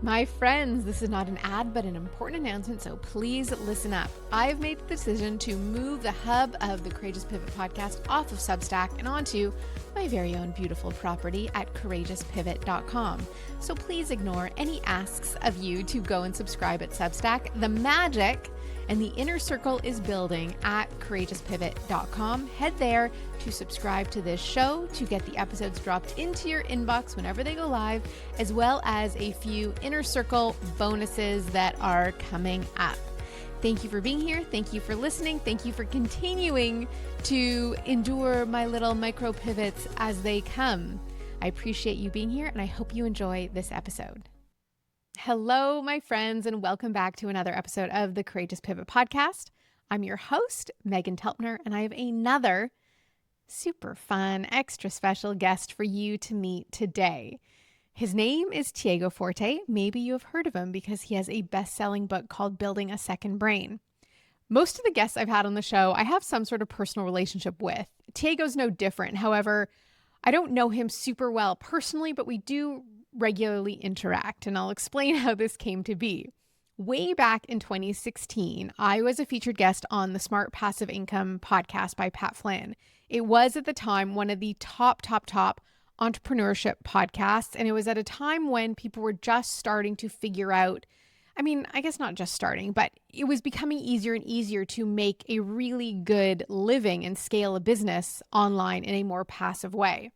My friends, this is not an ad, but an important announcement, so please listen up. I've made the decision to move the hub of the Courageous Pivot podcast off of Substack and onto my very own beautiful property at courageouspivot.com. So please ignore any asks of you to go and subscribe at Substack. The magic and the inner circle is building at courageouspivot.com. Head there to subscribe to this show, to get the episodes dropped into your inbox whenever they go live, as well as a few inner circle bonuses that are coming up. Thank you for being here. Thank you for listening. Thank you for continuing to endure my little micro pivots as they come. I appreciate you being here, and I hope you enjoy this episode. Hello, my friends, and welcome back to another episode of the Courageous Pivot podcast. I'm your host, Meghan Telpner, and I have another super fun, extra special guest for you to meet today. His name is Tiago Forte. Maybe you have heard of him because he has a best-selling book called Building a Second Brain. Most of the guests I've had on the show, I have some sort of personal relationship with. Tiago's no different. However, I don't know him super well personally, but we do regularly interact, and I'll explain how this came to be. Way back in 2016, I was a featured guest on the Smart Passive Income podcast by Pat Flynn. It was at the time one of the top entrepreneurship podcasts, and it was at a time when people were just starting to figure out, I guess not just starting, but it was becoming easier and easier to make a really good living and scale a business online in a more passive way.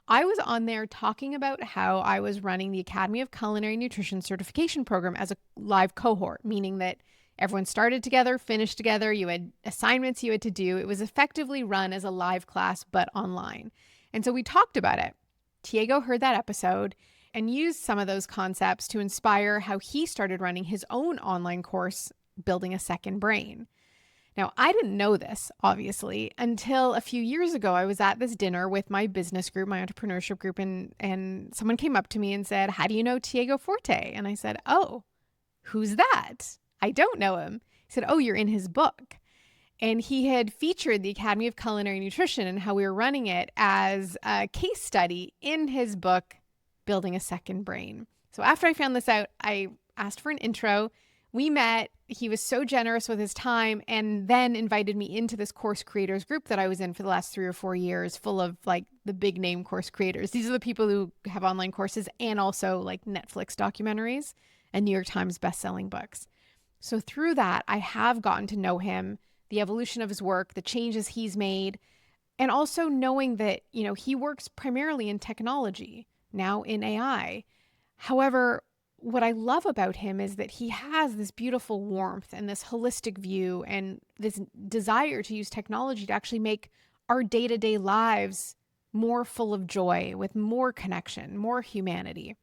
I was on there talking about how I was running the Academy of Culinary Nutrition certification program as a live cohort, meaning that everyone started together, finished together, you had assignments you had to do. It was effectively run as a live class, but online. And so we talked about it. Tiago heard that episode and used some of those concepts to inspire how he started running his own online course, Building a Second Brain. Now, I didn't know this, obviously, until a few years ago. I was at this dinner with my business group, my entrepreneurship group, and someone came up to me and said, "How do you know Tiago Forte?" And I said, "Oh, who's that? I don't know him." He said, "Oh, you're in his book." And he had featured the Academy of Culinary Nutrition and how we were running it as a case study in his book, Building a Second Brain. So after I found this out, I asked for an intro. We met. He was so generous with his time and then invited me into this course creators group that I was in for the last 3 or 4 years, full of like the big name course creators. These are the people who have online courses and also like Netflix documentaries and New York Times bestselling books. So through that, I have gotten to know him, the evolution of his work, the changes he's made, and also knowing that, he works primarily in technology, now in AI. However, what I love about him is that he has this beautiful warmth and this holistic view and this desire to use technology to actually make our day-to-day lives more full of joy, with more connection, more humanity.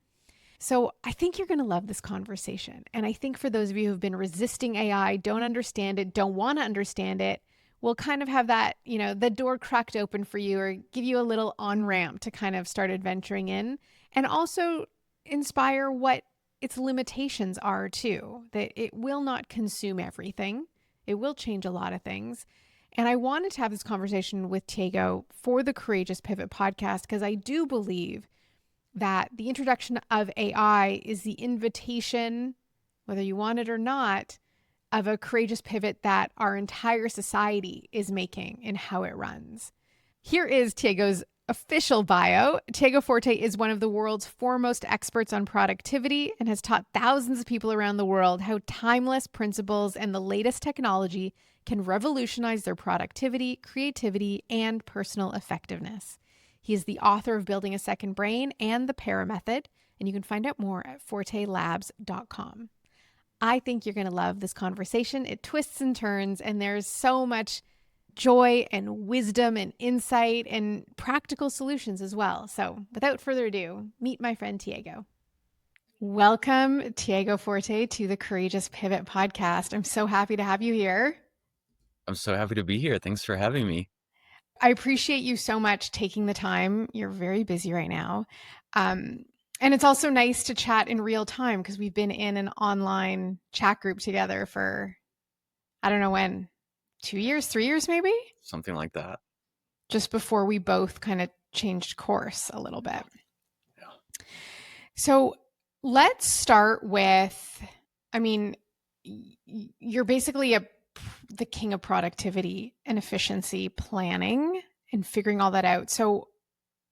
So I think you're going to love this conversation. And I think for those of you who've been resisting AI, don't understand it, don't want to understand it, we'll kind of have that, the door cracked open for you, or give you a little on-ramp to kind of start adventuring in, and also inspire what its limitations are too, that it will not consume everything. It will change a lot of things. And I wanted to have this conversation with Tiago for the Courageous Pivot podcast, because I do believe that the introduction of AI is the invitation, whether you want it or not, of a courageous pivot that our entire society is making in how it runs. Here is Tiago's official bio. Tiago Forte is one of the world's foremost experts on productivity and has taught thousands of people around the world how timeless principles and the latest technology can revolutionize their productivity, creativity, and personal effectiveness. He is the author of Building a Second Brain and the Para Method, and you can find out more at fortelabs.com. I think you're going to love this conversation. It twists and turns, and there's so much joy and wisdom and insight and practical solutions as well. So without further ado, meet my friend Tiago. Welcome, Tiago Forte, to the Courageous Pivot podcast. I'm so happy to have you here. I'm so happy to be here. Thanks for having me. I appreciate you so much taking the time. You're very busy right now. And it's also nice to chat in real time, because we've been in an online chat group together for, I don't know when, 2 years, 3 years, maybe? Something like that. Just before we both kind of changed course a little bit. Yeah. So Let's start with, I mean, you're basically the king of productivity and efficiency planning and figuring all that out. So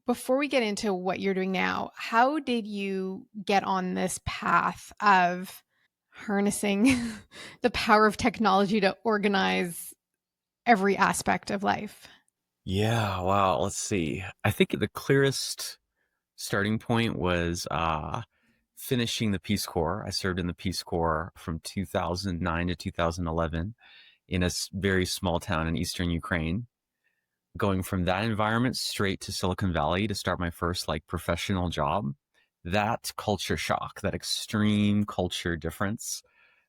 before we get into what you're doing now, how did you get on this path of harnessing the power of technology to organize every aspect of life? Yeah, wow. Let's see. I think the clearest starting point was finishing the Peace Corps. I served in the Peace Corps from 2009 to 2011 in a very small town in eastern Ukraine. Going from that environment straight to Silicon Valley to start my first like professional job, that culture shock, that extreme culture difference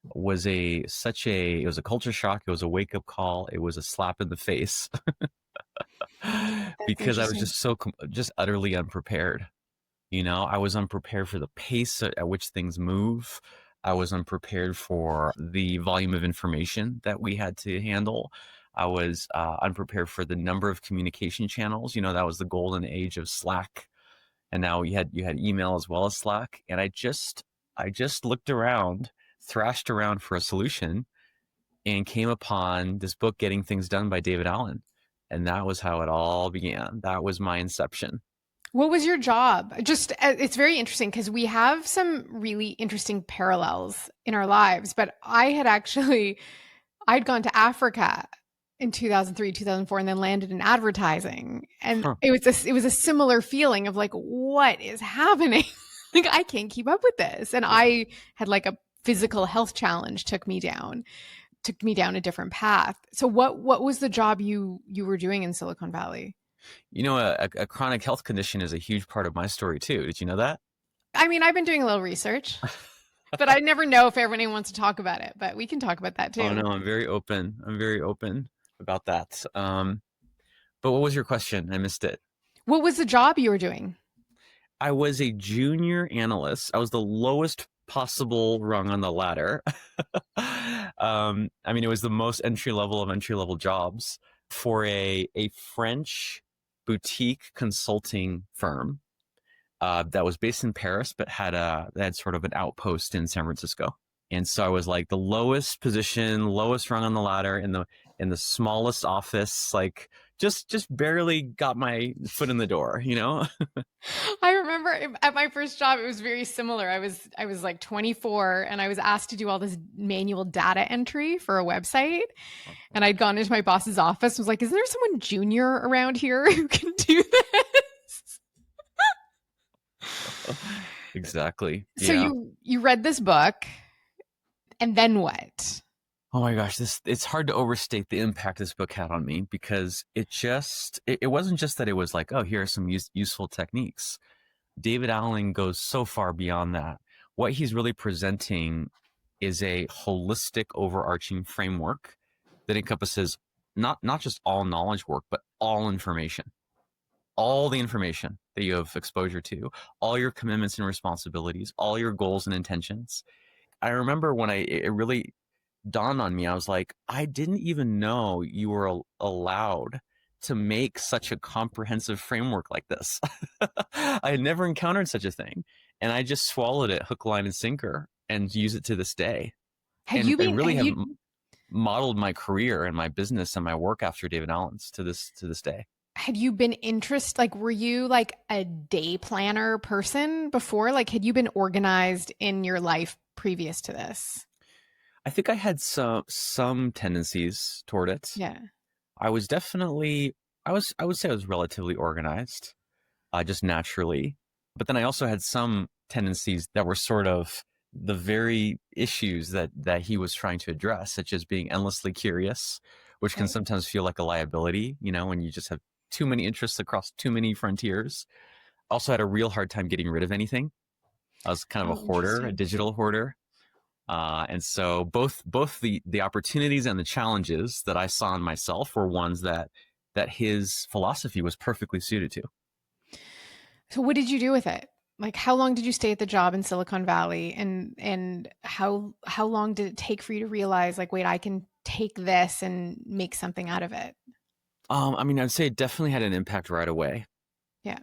was it was a culture shock. It was a wake up call. It was a slap in the face That's because I was interesting. just utterly unprepared. I was unprepared for the pace at which things move. I was unprepared for the volume of information that we had to handle. I was unprepared for the number of communication channels. That was the golden age of Slack, and now you had email as well as Slack. And I just looked around, thrashed around for a solution, and came upon this book, Getting Things Done by David Allen, and that was how it all began. That was my inception. What was your job? Just, it's very interesting because we have some really interesting parallels in our lives. But I'd gone to Africa in 2003, 2004, and then landed in advertising. And Huh. it was a similar feeling of like, what is happening? Like, I can't keep up with this. And I had like a physical health challenge took me down a different path. So what was the job you were doing in Silicon Valley? A chronic health condition is a huge part of my story too. Did you know that? I mean, I've been doing a little research, but I never know if everyone wants to talk about it, but we can talk about that Oh too. no, I'm very open. I'm very open about that. But what was your question? I missed it. What was the job you were doing? I was a junior analyst. I was the lowest possible rung on the ladder. I mean, it was the most entry level of entry level jobs for a French boutique consulting firm that was based in Paris, but had sort of an outpost in San Francisco. And so I was like the lowest position, lowest rung on the ladder in the smallest office, like just barely got my foot in the door. I remember at my first job, it was very similar. I was like 24 and I was asked to do all this manual data entry for a website. And I'd gone into my boss's office and was like, isn't there someone junior around here who can do this? Exactly. So Yeah. you read this book and then what? Oh my gosh, it's hard to overstate the impact this book had on me because it wasn't just that it was like, oh, here are some useful techniques. David Allen goes so far beyond that. What he's really presenting is a holistic, overarching framework that encompasses not just all knowledge work, but all information, all the information that you have exposure to, all your commitments and responsibilities, all your goals and intentions. I remember when it really dawned on me, I was like, I didn't even know you were allowed to make such a comprehensive framework like this. I had never encountered such a thing. And I just swallowed it hook, line, and sinker and use it to this day. Had And you I been really have have you modeled my career and my business and my work after David Allen's to this day. had you been interested, like were you like a day planner person before? Like had you been organized in your life previous to this? I think I had some tendencies toward it. Yeah. I was definitely I would say I was relatively organized, just naturally. But then I also had some tendencies that were sort of the very issues that he was trying to address, such as being endlessly curious, which can Okay. sometimes feel like a liability, when you just have too many interests across too many frontiers. Also had a real hard time getting rid of anything. I was kind of a Oh, hoarder, a interesting. digital hoarder. And so both the opportunities and the challenges that I saw in myself were ones that his philosophy was perfectly suited to. So what did you do with it? Like how long did you stay at the job in Silicon Valley and how long did it take for you to realize like wait, I can take this and make something out of it? I mean, I'd say it definitely had an impact right away. Yeah.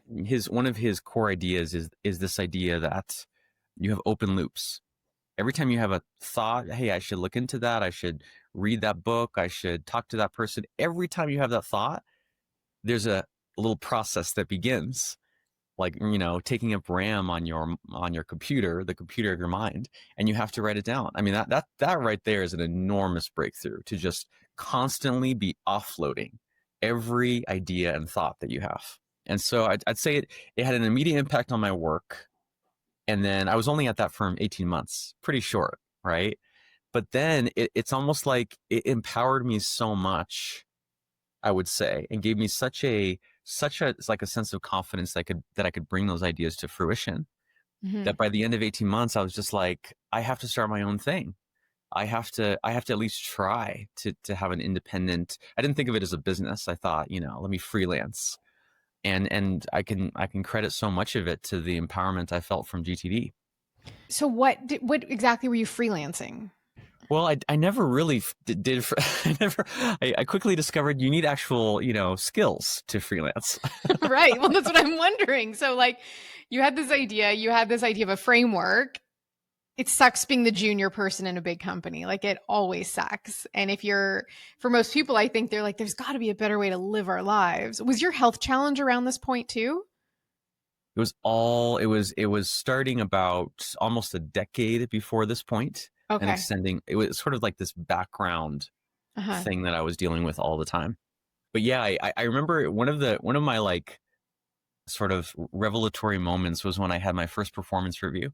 One of his core ideas is this idea that you have open loops. Every time you have a thought, hey, I should look into that, I should read that book, I should talk to that person. Every time you have that thought, there's a little process that begins, like, taking up RAM on your computer, the computer of your mind, and you have to write it down. I mean, that right there is an enormous breakthrough, to just constantly be offloading every idea and thought that you have. And so I'd say it had an immediate impact on my work. And then I was only at that firm 18 months, pretty short, right? But then it's almost like it empowered me so much, I would say, and gave me such a like a sense of confidence that I could bring those ideas to fruition. That by the end of 18 months, I was just like, I have to start my own thing. I have to at least try to have an independent. I didn't think of it as a business. I thought, let me freelance. And I can credit so much of it to the empowerment I felt from GTD. So what exactly were you freelancing? Well, I never really did. I quickly discovered you need actual, skills to freelance. Right. Well, that's what I'm wondering. So like you had this idea of a framework. It sucks being the junior person in a big company. Like it always sucks. And for most people, I think they're like, there's got to be a better way to live our lives. Was your health challenge around this point too? It was starting about almost a decade before this point, Okay. and extending. It was sort of like this background thing that I was dealing with all the time. But yeah, I remember one of my like sort of revelatory moments was when I had my first performance review.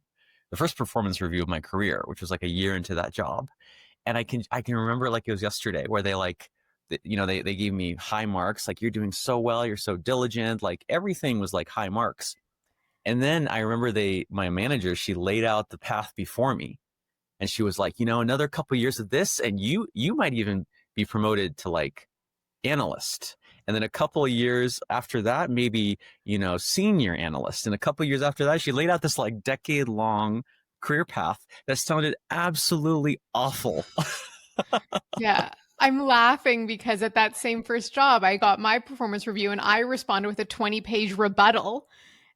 The first performance review of my career, which was like a year into that job. And I can remember like it was yesterday, where they like, they gave me high marks, like, you're doing so well, you're so diligent, like everything was like high marks. And then I remember my manager, she laid out the path before me, and she was like, another couple of years of this, and you might even be promoted to like analyst. And then a couple of years after that, maybe, senior analyst. And a couple of years after that, she laid out this like decade-long career path that sounded absolutely awful. Yeah. I'm laughing because at that same first job, I got my performance review and I responded with a 20-page rebuttal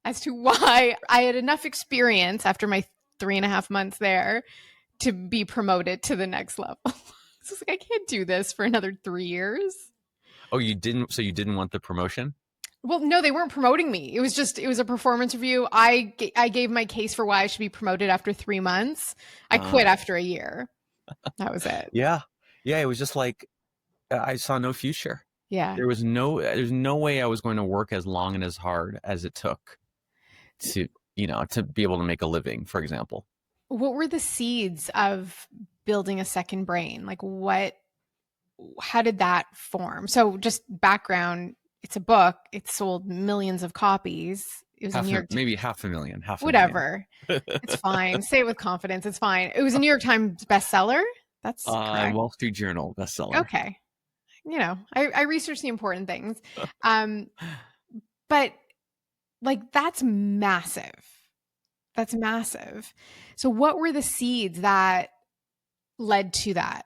as to why I had enough experience after my 3.5 months there to be promoted to the next level. So it's like, I can't do this for another 3 years. Oh, you didn't? So you didn't want the promotion? Well, no, they weren't promoting me. It was a performance review. I gave my case for why I should be promoted after 3 months. I quit after a year. That was it. Yeah. Yeah. It was just like, I saw no future. Yeah. There's no way I was going to work as long and as hard as it took to be able to make a living, for example. What were the seeds of building a second brain? Like how did that form? So just background, it's a book. It sold millions of copies. It was maybe half a million. Whatever. It's fine. Say it with confidence. It's fine. It was a New York Times bestseller. That's correct. Wall Street Journal bestseller. Okay. I research the important things. But like that's massive. That's massive. So what were the seeds that led to that?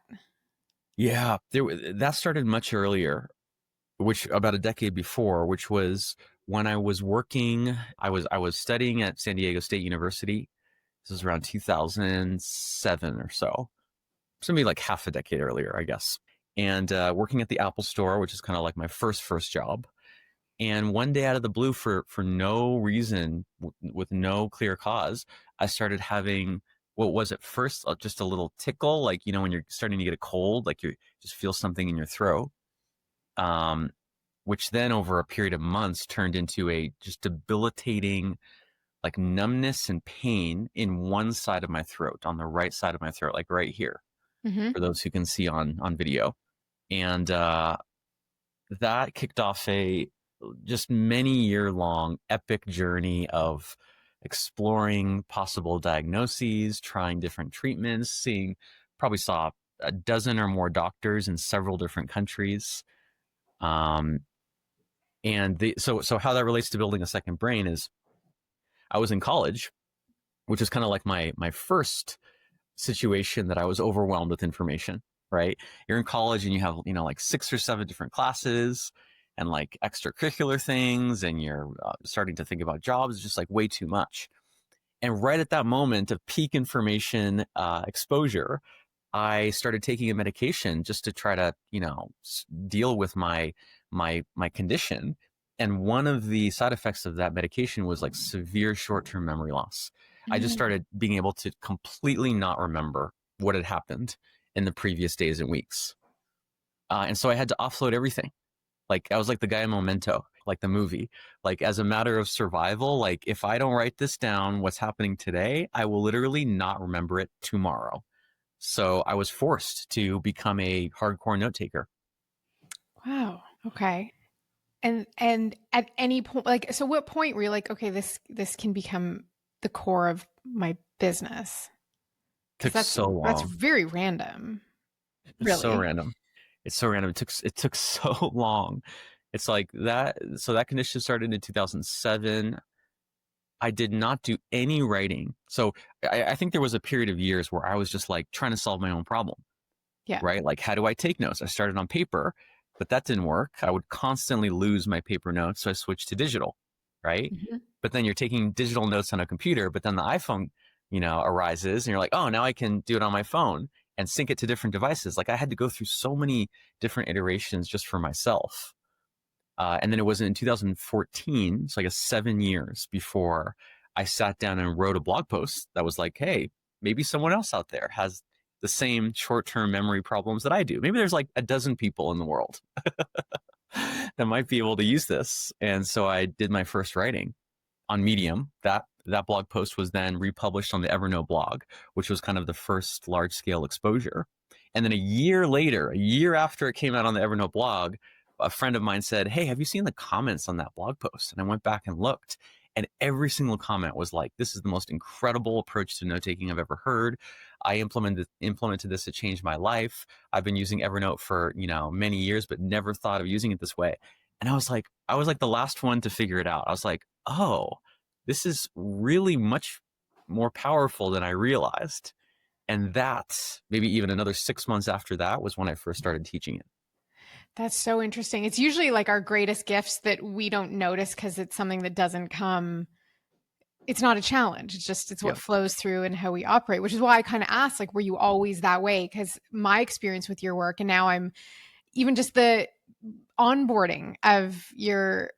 Yeah, that started much earlier, which about a decade before, which was when I was working. I was studying at San Diego State University. This was around 2007 or so. So maybe like half a decade earlier, I guess. And working at the Apple Store, which is kind of like my first job. And one day out of the blue, for no reason, with no clear cause, I started having what was at first just a little tickle, like, when you're starting to get a cold, like you just feel something in your throat, which then over a period of months turned into a just debilitating, like, numbness and pain in one side of my throat, on the right side of my throat, like right here, for those who can see on video. And that kicked off a just many year long epic journey of exploring possible diagnoses, trying different treatments, probably saw a dozen or more doctors in several different countries. So how that relates to building a second brain is, I was in college, which is kind of like my first situation that I was overwhelmed with information, right? You're in college and you have, like 6 or 7 different classes and like extracurricular things, and you're starting to think about jobs. It's just like way too much. And right at that moment of peak information exposure, I started taking a medication just to try to, deal with my condition. And one of the side effects of that medication was like severe short-term memory loss. I just Mm. started being able to completely not remember what had happened in the previous days and weeks. And so I had to offload everything. Like I was like the guy in Memento, like the movie. Like as a matter of survival, like if I don't write this down, what's happening today, I will literally not remember it tomorrow. So I was forced to become a hardcore note taker. Wow. Okay. And at any point, like, so what point were you like, okay, this can become the core of my business? Because Took so that's long. very random, It's so really. random. It's so random. It took so long. It's like that. So that condition started in 2007. I did not do any writing. So I think there was a period of years where I was just like trying to solve my own problem, Yeah. right? Like, how do I take notes? I started on paper, but that didn't work. I would constantly lose my paper notes. So I switched to digital, right? Mhm. But then you're taking digital notes on a computer, but then the iPhone, arises and you're like, oh, now I can do it on my phone and sync it to different devices. Like I had to go through so many different iterations just for myself. And then it was in 2014, so I guess 7 years before I sat down and wrote a blog post that was like, hey, maybe someone else out there has the same short-term memory problems that I do. Maybe there's like a dozen people in the world that might be able to use this. And so I did my first writing on Medium. That blog post was then republished on the Evernote blog, which was kind of the first large-scale exposure. And then a year later, a year after it came out on the Evernote blog, a friend of mine said, hey, have you seen the comments on that blog post? And I went back and looked, and every single comment was like, this is the most incredible approach to note taking I've ever heard. I implemented this to change my life. I've been using Evernote for, many years, but never thought of using it this way. And I was like the last one to figure it out. I was like, oh, this is really much more powerful than I realized. And that, maybe even another 6 months after that, was when I first started teaching it. That's so interesting. It's usually like our greatest gifts that we don't notice because it's something that doesn't come. It's not a challenge. It's what Yep. flows through and how we operate, which is why I kind of asked, like, were you always that way? Because my experience with your work, and now I'm even just the onboarding of your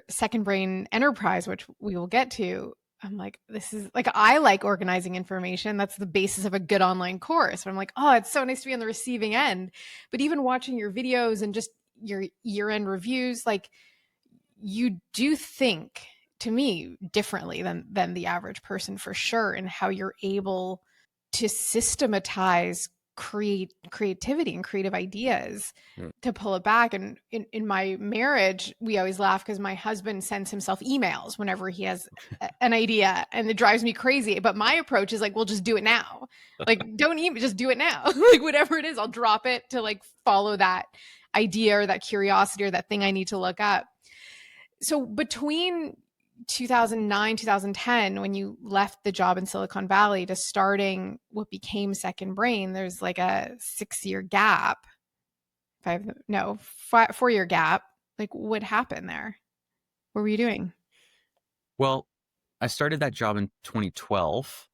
second brain enterprise, which we will get to. I'm like, this is like, I like organizing information. That's the basis of a good online course. But I'm like, oh, it's so nice to be on the receiving end. But even watching your videos and just your year-end reviews, like, you do think, to me, differently than the average person, for sure, and how you're able to systematize creativity and creative ideas Mm. to pull it back. And in my marriage, we always laugh because my husband sends himself emails whenever he has an idea, and it drives me crazy. But my approach is like, well, just do it now. Like, don't even, just do it now. Like, whatever it is, I'll drop it to like follow that idea or that curiosity or that thing I need to look up. So between 2009, 2010, when you left the job in Silicon Valley to starting what became Second Brain, there's like a 6-year gap. 4-year gap. Like, what happened there? What were you doing? Well, I started that job in 2012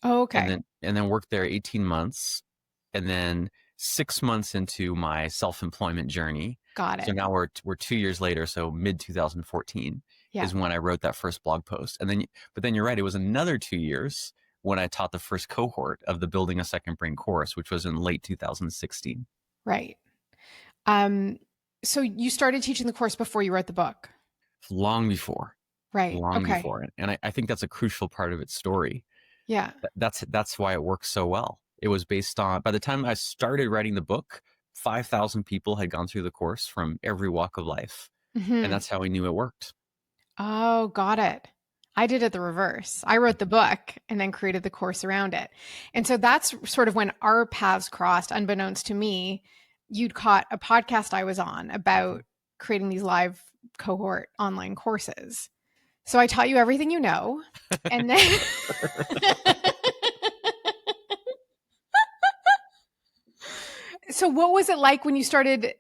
Oh, and okay. then worked there 18 months. And then 6 months into my self-employment journey. Got So it. now we're 2 years later. So mid 2014 Yeah. is when I wrote that first blog post. But then you're right. It was another 2 years when I taught the first cohort of the Building a Second Brain course, which was in late 2016. Right. Um, so you started teaching the course before you wrote the book. Long before, Right. long Okay. before. And I think that's a crucial part of its story. Yeah. That's why it works so well. It was based on, by the time I started writing the book, 5,000 people had gone through the course from every walk of life. And Hmm. that's how I knew it worked. Oh, got it. I did it the reverse. I wrote the book and then created the course around it. And so that's sort of when our paths crossed, unbeknownst to me. You'd caught a podcast I was on about creating these live cohort online courses. So I taught you everything you know. And then so what was it like when you started,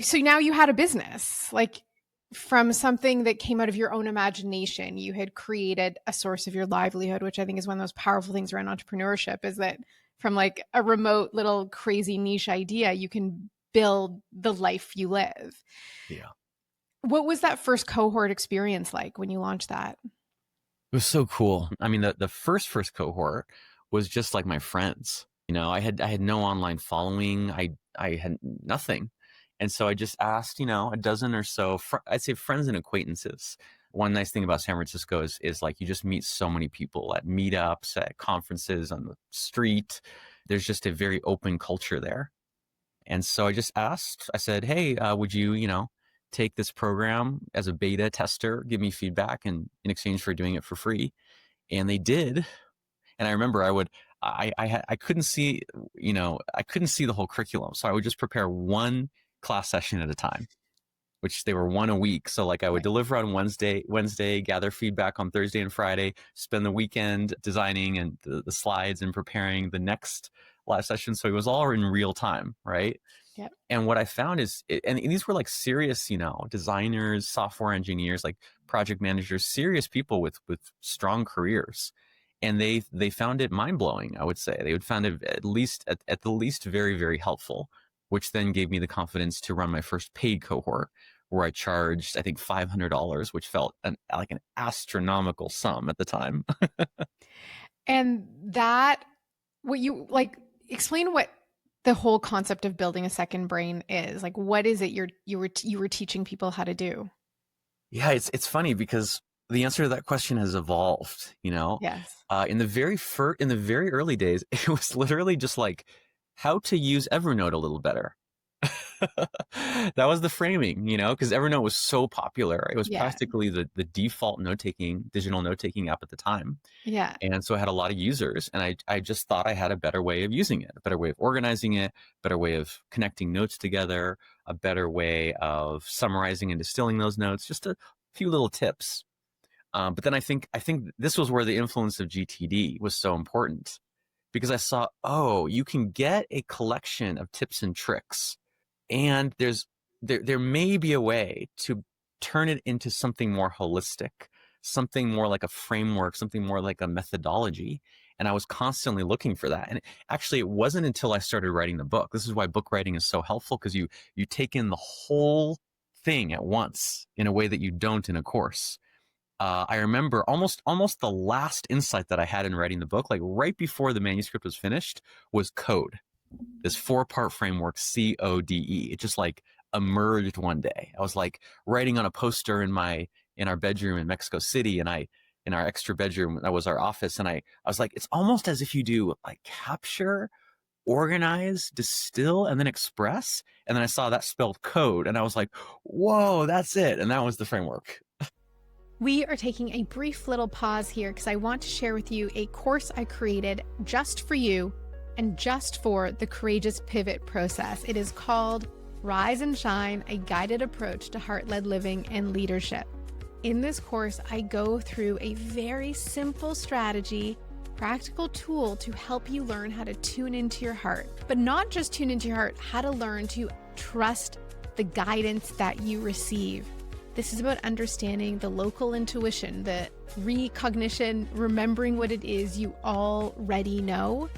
so now you had a business? Like, from something that came out of your own imagination, you had created a source of your livelihood, which I think is one of those powerful things around entrepreneurship, is that from like a remote little crazy niche idea, you can build the life you live. Yeah. What was that first cohort experience like when you launched that? It was so cool. I mean, the first cohort was just like my friends. I had no online following. I had nothing. And so I just asked, a dozen or so, I'd say friends and acquaintances. One nice thing about San Francisco is like you just meet so many people at meetups, at conferences, on the street. There's just a very open culture there. And so I just asked, I said, hey, would you, take this program as a beta tester, give me feedback in exchange for doing it for free? And they did. And I remember I couldn't see, I couldn't see the whole curriculum. So I would just prepare one class session at a time, which they were one a week. So like I would deliver on Wednesday, gather feedback on Thursday and Friday, spend the weekend designing and the slides and preparing the next live session. So it was all in real time, right? Yep. And what I found is, and these were like serious, designers, software engineers, like project managers, serious people with strong careers. And they found it mind blowing. I would say they would find it at the least very, very helpful, which then gave me the confidence to run my first paid cohort, where I charged, I think, $500, which felt like an astronomical sum at the time. And that, what you like, explain what the whole concept of building a second brain is. Like, what is it you were teaching people how to do? Yeah, it's funny because the answer to that question has evolved. Yes. In the very early days, it was literally just like how to use Evernote a little better. That was the framing, because Evernote was so popular. It was practically the default digital note-taking app at the time. Yeah. And so I had a lot of users, and I just thought I had a better way of using it, a better way of organizing it, better way of connecting notes together, a better way of summarizing and distilling those notes, just a few little tips. But then I think this was where the influence of GTD was so important, because I saw, you can get a collection of tips and tricks, and there may be a way to turn it into something more holistic, something more like a framework, something more like a methodology. And I was constantly looking for that. And actually, it wasn't until I started writing the book. This is why book writing is so helpful, because you take in the whole thing at once in a way that you don't in a course. I remember almost the last insight that I had in writing the book, like right before the manuscript was finished, was code. This 4-part framework, CODE. It just like emerged one day. I was like writing on a poster in our bedroom in Mexico City, and in our extra bedroom, that was our office. And I was like, it's almost as if you do like capture, organize, distill, and then express. And then I saw that spelled code, and I was like, whoa, that's it. And that was the framework. We are taking a brief little pause here because I want to share with you a course I created just for you and just for the courageous pivot process. It is called Rise and Shine, a guided approach to heart-led living and leadership. In this course, I go through a very simple strategy, practical tool to help you learn how to tune into your heart, but not just tune into your heart, how to learn to trust the guidance that you receive. This is about understanding the local intuition, the recognition, remembering what it is you already know,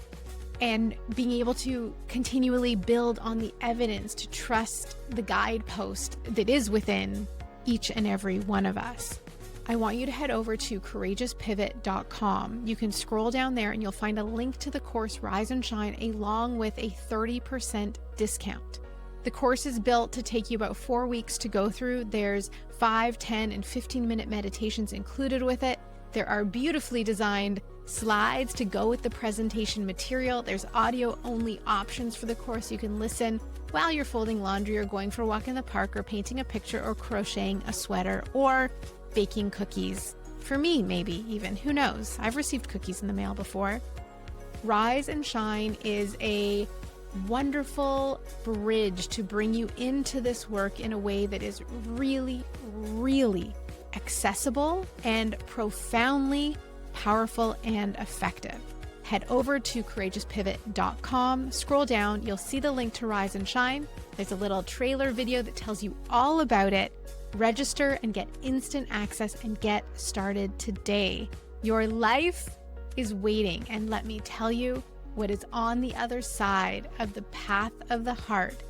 and being able to continually build on the evidence to trust the guidepost that is within each and every one of us. I want you to head over to courageouspivot.com. You can scroll down there and you'll find a link to the course Rise and Shine, along with a 30% discount. The course is built to take you about 4 weeks to go through. There's 5, 10, and 15-minute meditations included with it. There are beautifully designed slides to go with the presentation material. There's audio-only options for the course. You can listen while you're folding laundry or going for a walk in the park or painting a picture or crocheting a sweater or baking cookies. For me, maybe even. Who knows? I've received cookies in the mail before. Rise and Shine is a wonderful bridge to bring you into this work in a way that is really, really accessible and profoundly powerful and effective. Head over to courageouspivot.com, scroll down, you'll see the link to Rise and Shine. There's a little trailer video that tells you all about it. Register and get instant access and get started today. Your life is waiting, and let me tell you, what is on the other side of the path of the heart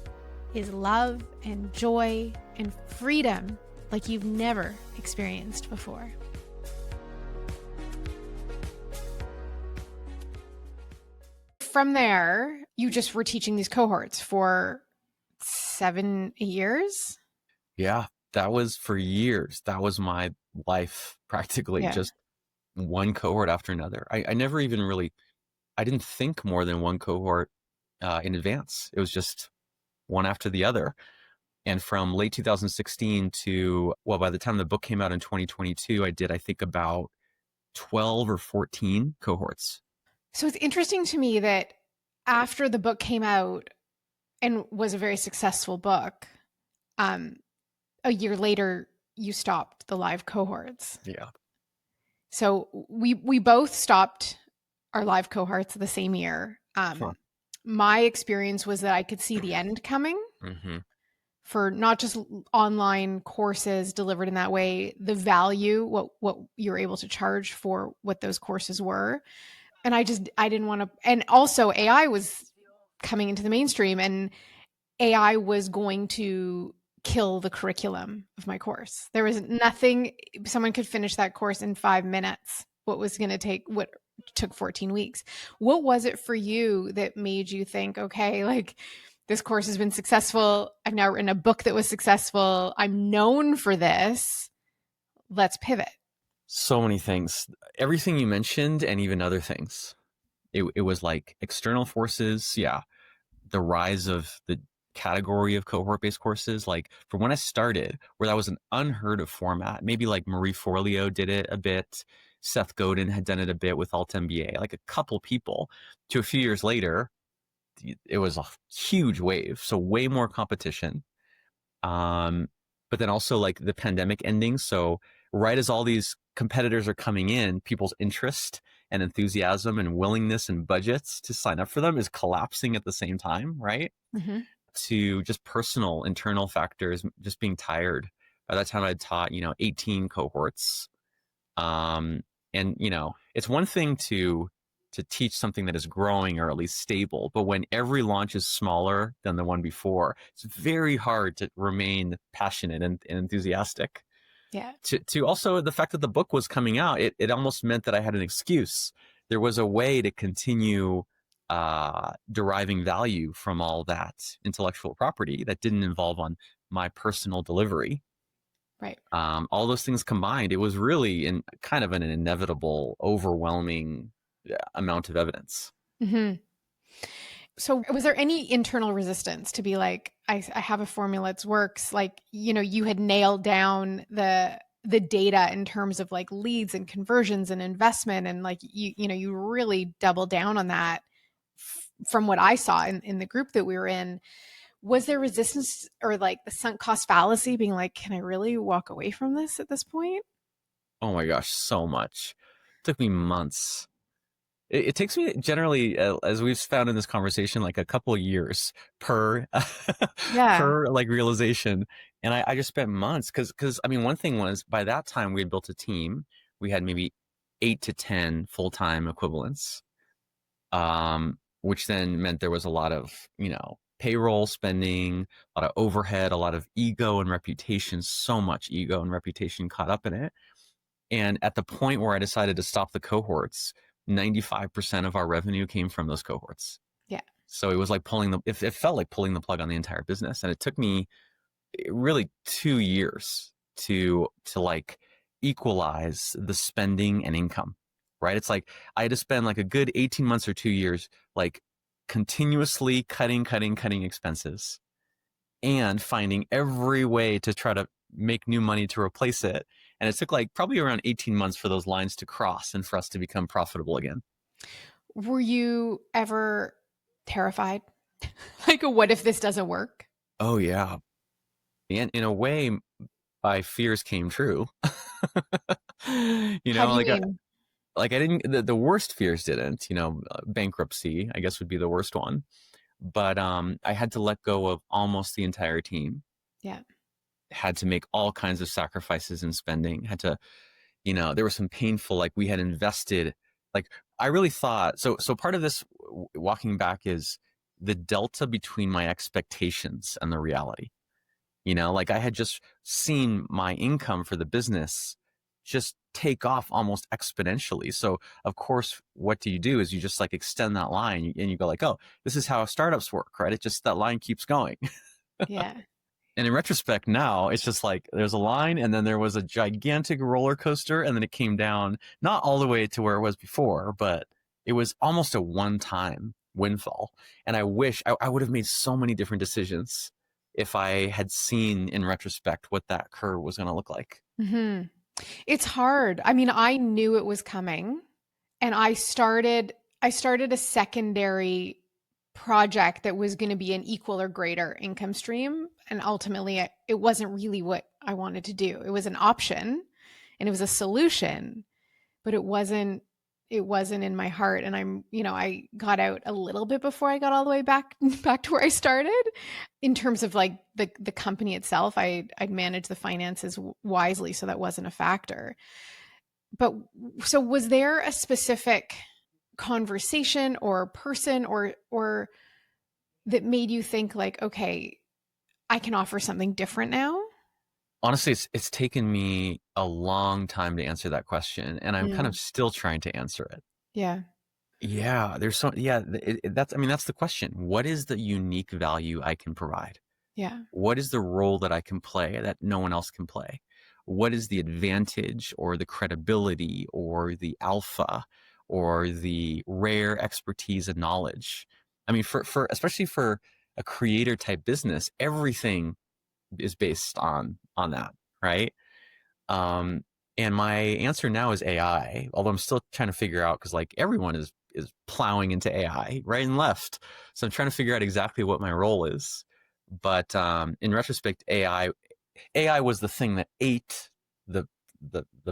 is love and joy and freedom like you've never experienced before. From there, you just were teaching these cohorts for 7 years? Yeah, that was for years. That was my life, practically, just one cohort after another. I never even really, I didn't think more than one cohort in advance. It was just one after the other. And from late 2016 to, well, by the time the book came out in 2022, I did, I think, about 12 or 14 cohorts. So it's interesting to me that after the book came out and was a very successful book, a year later, you stopped the live cohorts. Yeah. So we both stopped our live cohorts the same year. Sure. My experience was that I could see the end coming for not just online courses delivered in that way, the value, what you're able to charge for what those courses were. And I didn't want to, and also AI was coming into the mainstream, and AI was going to kill the curriculum of my course. There was nothing, someone could finish that course in 5 minutes. What took 14 weeks. What was it for you that made you think, okay, like this course has been successful. I've now written a book that was successful. I'm known for this. Let's pivot. So many things, everything you mentioned, and even other things. It was like external forces. Yeah. The rise of the category of cohort-based courses, like from when I started, where that was an unheard of format. Maybe like Marie Forleo did it a bit. Seth Godin had done it a bit with Alt MBA, like a couple people, to a few years later, it was a huge wave. So way more competition. But then also like the pandemic ending. So right as all these competitors are coming in, people's interest and enthusiasm and willingness and budgets to sign up for them is collapsing at the same time, right? To just personal internal factors, just being tired. By that time I'd taught 18 cohorts, and it's one thing to teach something that is growing or at least stable, but when every launch is smaller than the one before, it's very hard to remain passionate and enthusiastic. Yeah. To also the fact that the book was coming out, it almost meant that I had an excuse. There was a way to continue deriving value from all that intellectual property that didn't involve on my personal delivery. Right. All those things combined, it was really in kind of an inevitable, overwhelming amount of evidence. So was there any internal resistance to be like, I have a formula, it works? Like, you had nailed down the data in terms of like leads and conversions and investment. And like, you really doubled down on that from what I saw in the group that we were in. Was there resistance or like the sunk cost fallacy being like, can I really walk away from this at this point? Oh my gosh, so much. It took me months. It takes me generally, as we've found in this conversation, like a couple of years per per like realization. And I just spent months because I mean, one thing was by that time we had built a team. We had maybe 8 to 10 full-time equivalents, which then meant there was a lot of, payroll spending, a lot of overhead, a lot of ego and reputation, so much ego and reputation caught up in it. And at the point where I decided to stop the cohorts, 95% of our revenue came from those cohorts. Yeah. So it was like it felt like pulling the plug on the entire business. And it took me really 2 years to like equalize the spending and income, right? It's like I had to spend like a good 18 months or 2 years, like continuously cutting expenses and finding every way to try to make new money to replace it. And it took like probably around 18 months for those lines to cross and for us to become profitable again. Were you ever terrified? Like, what if this doesn't work? Oh, yeah. And in a way, my fears came true. How do you mean? I didn't, the worst fears didn't, bankruptcy, I guess would be the worst one. But I had to let go of almost the entire team. Yeah. had to make all kinds of sacrifices in spending, had to, there was some painful, like we had invested, like I really thought, so part of this walking back is the delta between my expectations and the reality. Like I had just seen my income for the business just take off almost exponentially. So of course, what do? Is you just like extend that line and you go like, oh, this is how startups work, right? It just, that line keeps going. Yeah. And in retrospect now, it's just like there's a line and then there was a gigantic roller coaster and then it came down, not all the way to where it was before, but it was almost a one-time windfall. And I wish I would have made so many different decisions if I had seen in retrospect what that curve was going to look like. Mm-hmm. It's hard. I mean, I knew it was coming, and I started a secondary project that was going to be an equal or greater income stream. And ultimately it wasn't really what I wanted to do. It was an option and it was a solution, but it wasn't in my heart. And I got out a little bit before I got all the way back to where I started in terms of like the company itself. I'd managed the finances wisely, so that wasn't a factor. But so was there a specific conversation or person or that made you think like, okay, I can offer something different now? Honestly, it's taken me a long time to answer that question, and I'm kind of still trying to answer it. Yeah. Yeah, that's the question. What is the unique value I can provide? Yeah. What is the role that I can play that no one else can play? What is the advantage or the credibility or the alpha or the rare expertise and knowledge? I mean, for especially for a creator type business, everything is based on that, right? And my answer now is AI, although I'm still trying to figure out, because like everyone is plowing into AI right and left. So I'm trying to figure out exactly what my role is. But in retrospect, AI was the thing that ate the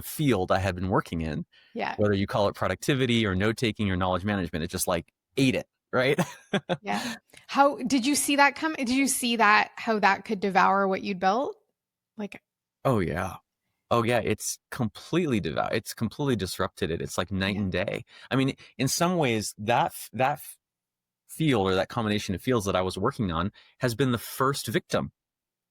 field I had been working in. Yeah. Whether you call it productivity or note taking or knowledge management, it just like ate it, right? Yeah. How did you see that come? Did you see that how that could devour what you'd built? Like, Oh yeah. Oh yeah, it's completely it's completely disrupted it. It's like night yeah. and day. I mean, in some ways, that field or that combination of fields that I was working on has been the first victim.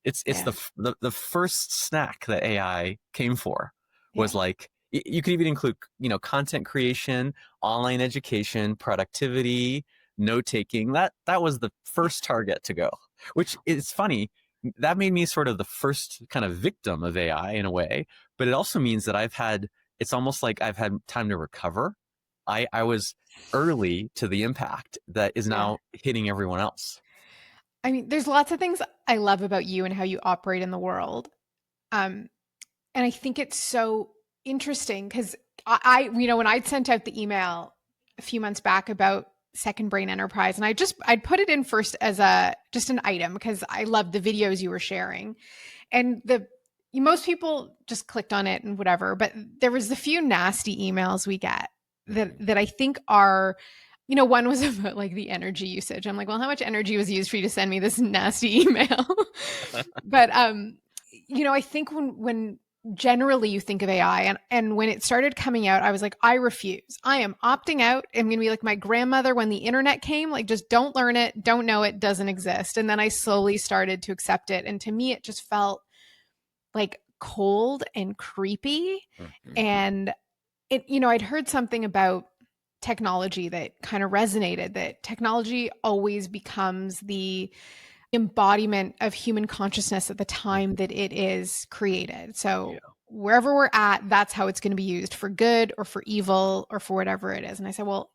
It's Yeah. the first snack that AI came for was Yeah. like, you could even include, content creation, online education, productivity, note taking. That was the first target to go, which is funny. That made me sort of the first kind of victim of AI in a way, but it also means that it's almost like I've had time to recover. I was early to the impact that is Yeah. now hitting everyone else. I mean, there's lots of things I love about you and how you operate in the world. And I think it's so interesting because when I'd sent out the email a few months back about Second Brain Enterprise, and I'd put it in first as just an item because I loved the videos you were sharing, and most people just clicked on it and whatever, but there was a few nasty emails we get that I think are, one was about like the energy usage. I'm like, well, how much energy was used for you to send me this nasty email? But I think when generally you think of AI and when it started coming out, I was like, I refuse. I am opting out. I'm going to be like my grandmother when the internet came, like just don't learn it, don't know it, doesn't exist. And then I slowly started to accept it. And to me, it just felt like cold and creepy. Mm-hmm. And I'd heard something about technology that kind of resonated, that technology always becomes the embodiment of human consciousness at the time that it is created. So wherever we're at, that's how it's going to be used, for good or for evil or for whatever it is. And I said, well,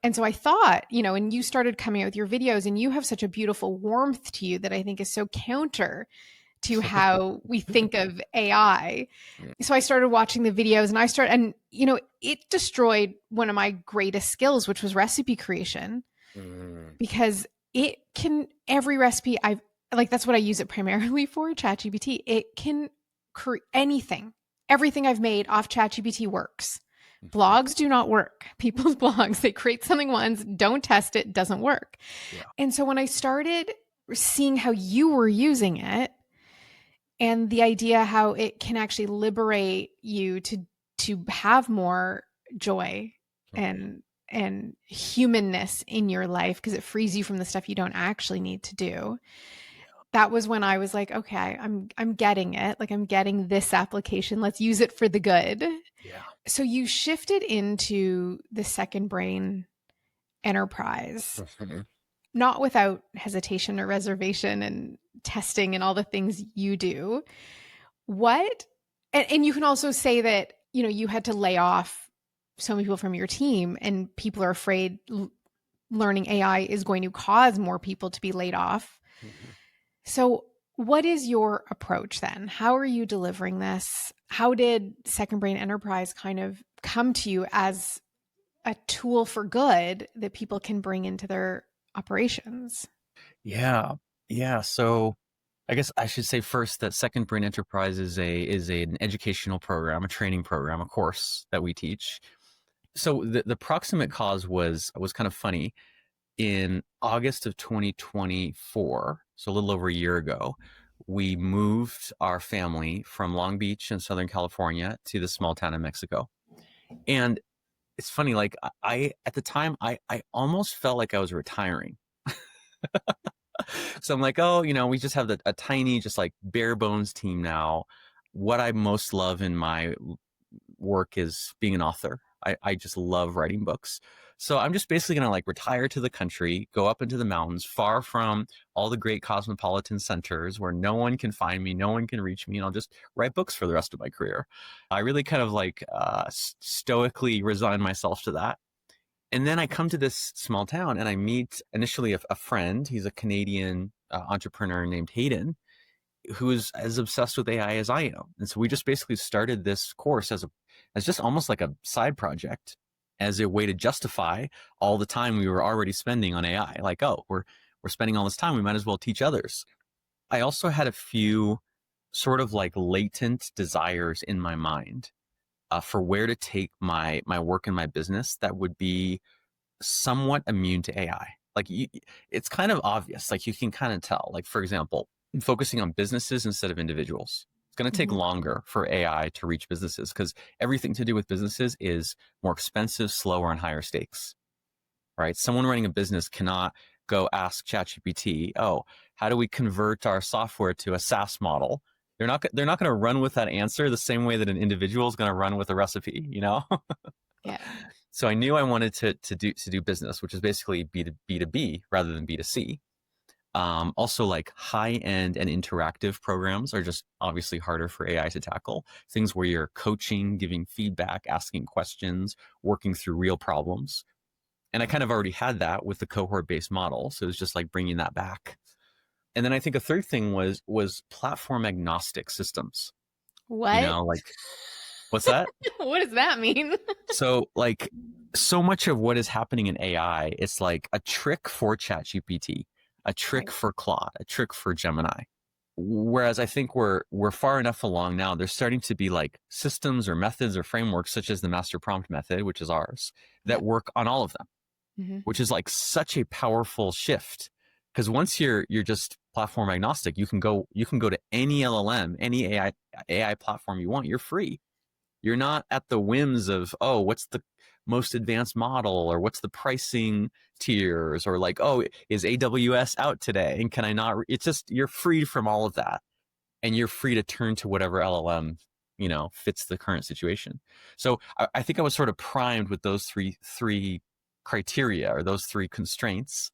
and so I thought, and you started coming out with your videos, and you have such a beautiful warmth to you that I think is so counter to how we think of AI. So I started watching the videos and it destroyed one of my greatest skills, which was recipe creation, because every recipe that's what I use it primarily for, ChatGPT. It can create anything. Everything I've made off ChatGPT works. Blogs do not work. People's blogs, they create something once, don't test it, doesn't work. Yeah. And so when I started seeing how you were using it, and the idea how it can actually liberate you to have more joy Right. and humanness in your life because it frees you from the stuff you don't actually need to do. Yeah. That was when I was like, okay, I'm getting it. Like I'm getting this application. Let's use it for the good. Yeah. So you shifted into the second brain enterprise, Mhm. not without hesitation or reservation and testing and all the things you do. What, and you can also say that, you had to lay off so many people from your team and people are afraid learning AI is going to cause more people to be laid off. Mhm. So, what is your approach then? How are you delivering this? How did Second Brain Enterprise kind of come to you as a tool for good that people can bring into their operations? Yeah. Yeah. So I guess I should say first that Second Brain Enterprise an educational program, a training program, a course that we teach. So the proximate cause was kind of funny. In August of 2024, so a little over a year ago, we moved our family from Long Beach in Southern California to the small town in Mexico. And it's funny, like at the time I almost felt like I was retiring. So I'm like, oh, we just have a tiny, just like bare bones team now. What I most love in my work is being an author. I just love writing books. So I'm just basically going to like retire to the country, go up into the mountains, far from all the great cosmopolitan centers where no one can find me, no one can reach me, and I'll just write books for the rest of my career. I really kind of like stoically resign myself to that. And then I come to this small town and I meet initially a friend. He's a Canadian entrepreneur named Hayden, who is as obsessed with AI as I am. And so we just basically started this course as just almost like a side project, as a way to justify all the time we were already spending on AI. Like, oh, we're spending all this time, we might as well teach others. I also had a few sort of like latent desires in my mind for where to take my work and my business that would be somewhat immune to AI. Like it's kind of obvious. Like you can kind of tell. Like for example, focusing on businesses instead of individuals. It's going to take Mhm. longer for AI to reach businesses because everything to do with businesses is more expensive, slower, and higher stakes. Right? Someone running a business cannot go ask ChatGPT, "Oh, how do we convert our software to a SaaS model?" They're not going to run with that answer the same way that an individual is going to run with a recipe. Yeah. So I knew I wanted to do business, which is basically B2B rather than B2C. Also, like high end and interactive programs are just obviously harder for AI to tackle. Things where you're coaching, giving feedback, asking questions, working through real problems. And I kind of already had that with the cohort based model, so it was just like bringing that back. And then I think a third thing was platform agnostic systems. What? Like what's that? What does that mean? So like so much of what is happening in AI, it's like a trick for ChatGPT, a trick Right. for Claude, a trick for Gemini. Whereas I think we're far enough along now. There's starting to be like systems or methods or frameworks such as the master prompt method, which is ours, that Yep. work on all of them, Mhm. which is like such a powerful shift. Because once you're just platform agnostic, you can go to any LLM, any AI platform you want. You're free. You're not at the whims of, oh, what's the most advanced model or what's the pricing tiers or like, oh, is AWS out today? And can I not? It's just, you're freed from all of that and you're free to turn to whatever LLM, fits the current situation. So I think I was sort of primed with those three criteria or those three constraints.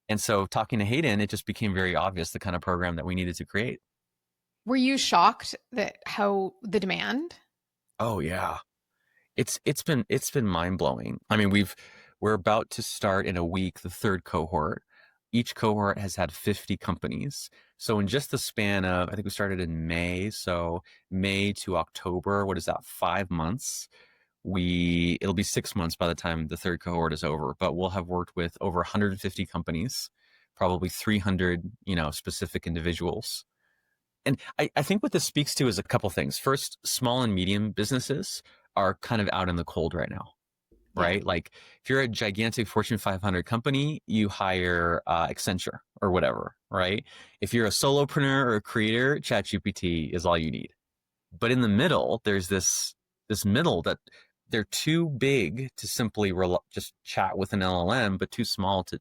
And so talking to Hayden, it just became very obvious the kind of program that we needed to create. Were you shocked that how the demand? Oh yeah. It's been mind-blowing. I mean, we're about to start in a week the third cohort. Each cohort has had 50 companies. So in just the span of, I think we started in May, so May to October, what is that, 5 months? It'll be 6 months by the time the third cohort is over, but we'll have worked with over 150 companies, probably 300, specific individuals. And I think what this speaks to is a couple things. First, small and medium businesses are kind of out in the cold right now. Yeah. right? Like if you're a gigantic Fortune 500 company, you hire Accenture or whatever, right? If you're a solopreneur or a creator, ChatGPT is all you need. But in the middle, there's this middle that they're too big to simply just chat with an LLM, but too small to,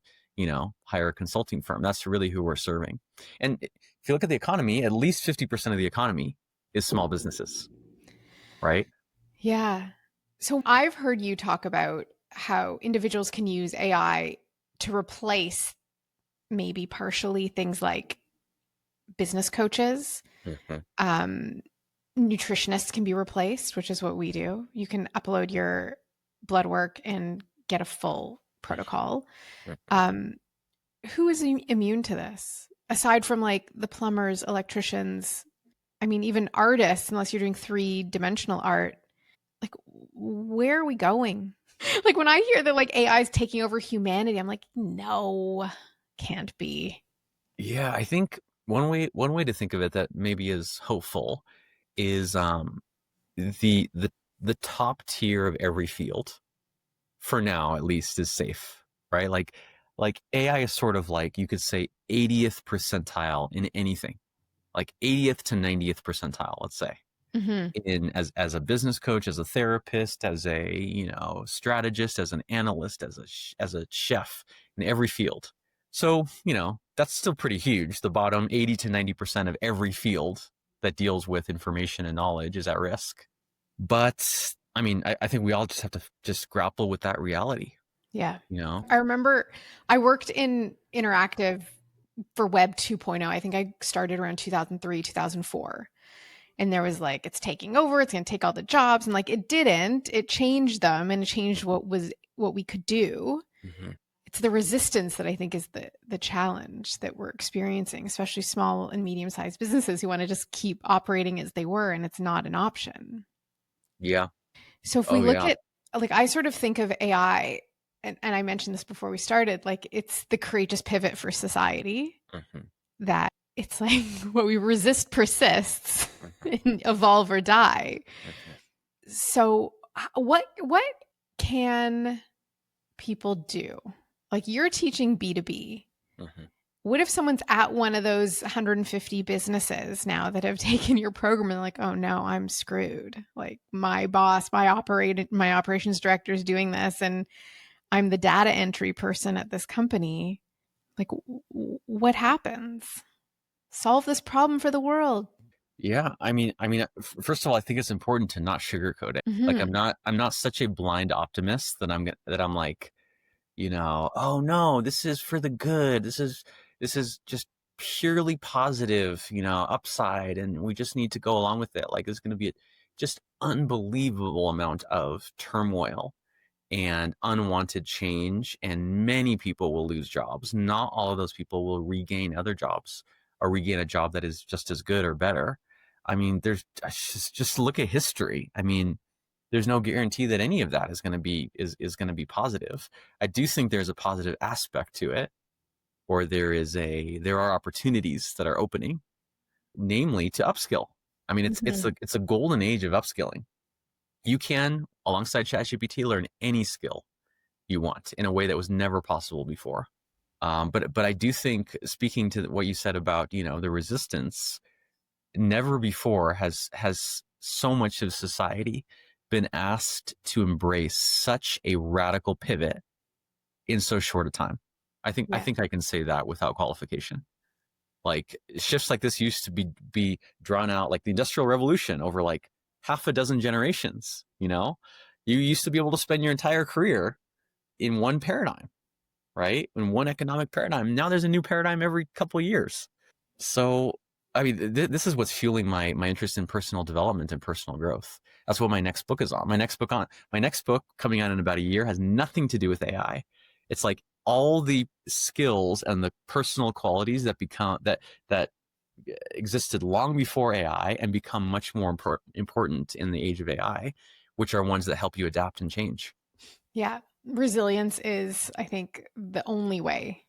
hire a consulting firm. That's really who we're serving. And if you look at the economy, at least 50% of the economy is small businesses, right? Yeah. So I've heard you talk about how individuals can use AI to replace maybe partially things like business coaches. Mhm. Um, Nutritionists can be replaced, which is what we do. You can upload your blood work and get a full protocol. Um, who is immune to this? Aside from like the plumbers, electricians, I mean, even artists, unless you're doing 3-dimensional art, like where are we going? Like when I hear that like AI is taking over humanity, I'm like, no, can't be. Yeah, I think one way to think of it that maybe is hopeful is the the the top tier of every field, for now at least, is safe, right? Like AI is sort of like, you could say, 80th percentile in anything, like 80th to 90th percentile, let's say, Mm-hmm. in as a business coach, as a therapist, as a strategist, as an analyst, as a chef, in every field. So that's still pretty huge. The bottom 80 to 90% of every field that deals with information and knowledge is at risk. But I mean, I think we all just have to just grapple with that reality, Yeah. you know? I remember I worked in interactive for Web 2.0. I think I started around 2003, 2004. And there was like, it's taking over, it's going to take all the jobs. And like, it didn't. It changed them and it changed what we could do. Mhm. It's the resistance that I think is the challenge that we're experiencing, especially small and medium-sized businesses who want to just keep operating as they were, and it's not an option. Yeah. So if we Oh, look yeah. at, like, I sort of think of AI, and I mentioned this before we started, like it's the courageous pivot for society, Mhm. that it's like what we resist persists Mhm. and evolve or die. Mhm. So what can people do? Like you're teaching B2B. Mhm. What if someone's at one of those 150 businesses now that have taken your program and like, oh no, I'm screwed. Like my boss, my operations director is doing this, and I'm the data entry person at this company. Like, what happens? Solve this problem for the world. Yeah, I mean, first of all, I think it's important to not sugarcoat it. Like, Hmm. I'm not such a blind optimist that I'm like, oh no, this is for the good. This is just purely positive, upside, and we just need to go along with it. Like, it's going to be a just unbelievable amount of turmoil and unwanted change, and many people will lose jobs. Not all of those people will regain other jobs or regain a job that is just as good or better. I mean, there's just look at history. I mean, there's no guarantee that any of that is going to be positive. I do think there's a positive aspect to it, or there are opportunities that are opening, namely to upskill. I mean, Hmm. it's a golden age of upskilling. You can, alongside ChatGPT, learn any skill you want in a way that was never possible before. But I do think, speaking to what you said about the resistance, never before has so much of society been asked to embrace such a radical pivot in so short a time. I Yeah. think I can say that without qualification. Like, shifts like this used to be drawn out like the Industrial Revolution over like half a dozen generations. You used to be able to spend your entire career in one paradigm, right? In one economic paradigm. Now there's a new paradigm every couple of years. So, I mean, this is what's fueling my interest in personal development and personal growth. That's what my next book is on. My next book coming out in about a year has nothing to do with AI. It's like all the skills and the personal qualities that existed long before AI and become much more important in the age of AI, which are ones that help you adapt and change. Yeah. Resilience is, I think, the only way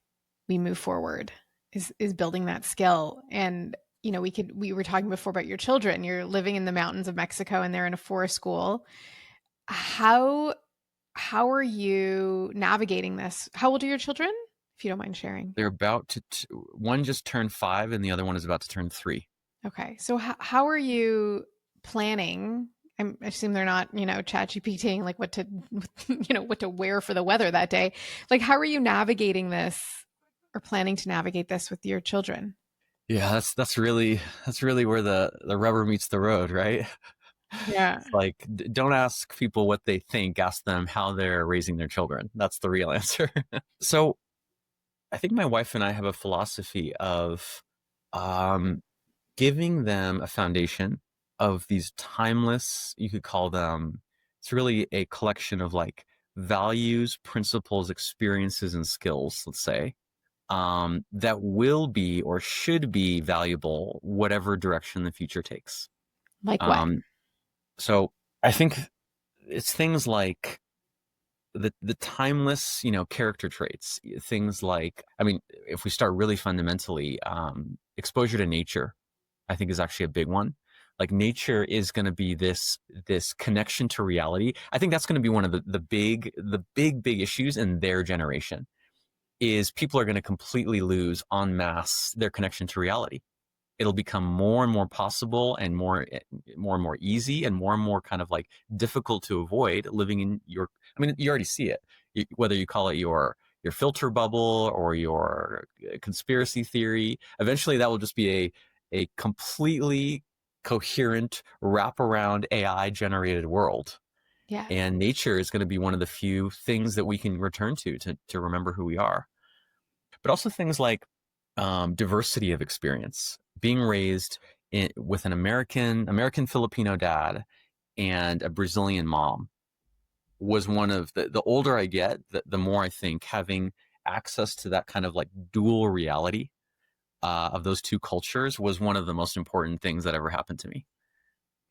we move forward is building that skill. And we were talking before about your children. You're living in the mountains of Mexico and they're in a forest school. How how are you navigating this? How old are your children, if you don't mind sharing? They're about to, one just turned 5 and the other one is about to turn 3. Okay. So how are you planning? I assume they're not, chat GPTing like what to, what to wear for the weather that day. Like, how are you navigating this or planning to navigate this with your children? Yeah, that's really where the rubber meets the road, right? Yeah. It's like, don't ask people what they think, ask them how they're raising their children. That's the real answer. So I think my wife and I have a philosophy of um, giving them a foundation of these timeless, you could call them, it's really a collection of like values, principles, experiences, and skills, let's say, that will be or should be valuable, whatever direction the future takes. Like what? Um, so I think it's things like the timeless, character traits, things like, I mean, if we start really fundamentally, exposure to nature, I think is actually a big one. Like nature is going to be this connection to reality. I think that's going to be one of the big issues in their generation is people are going to completely lose en masse their connection to reality. It'll become more and more possible and more and more easy and more kind of like difficult to avoid living in your, I mean, you already see it, whether you call it your filter bubble or your conspiracy theory. Eventually that will just be a completely coherent wraparound AI generated world. Yeah. And nature is going to be one of the few things that we can return to remember who we are. But also things like diversity of experience, being raised with an American Filipino dad and a Brazilian mom was one of the older I get, the more I think having access to that kind of like dual reality of those two cultures was one of the most important things that ever happened to me.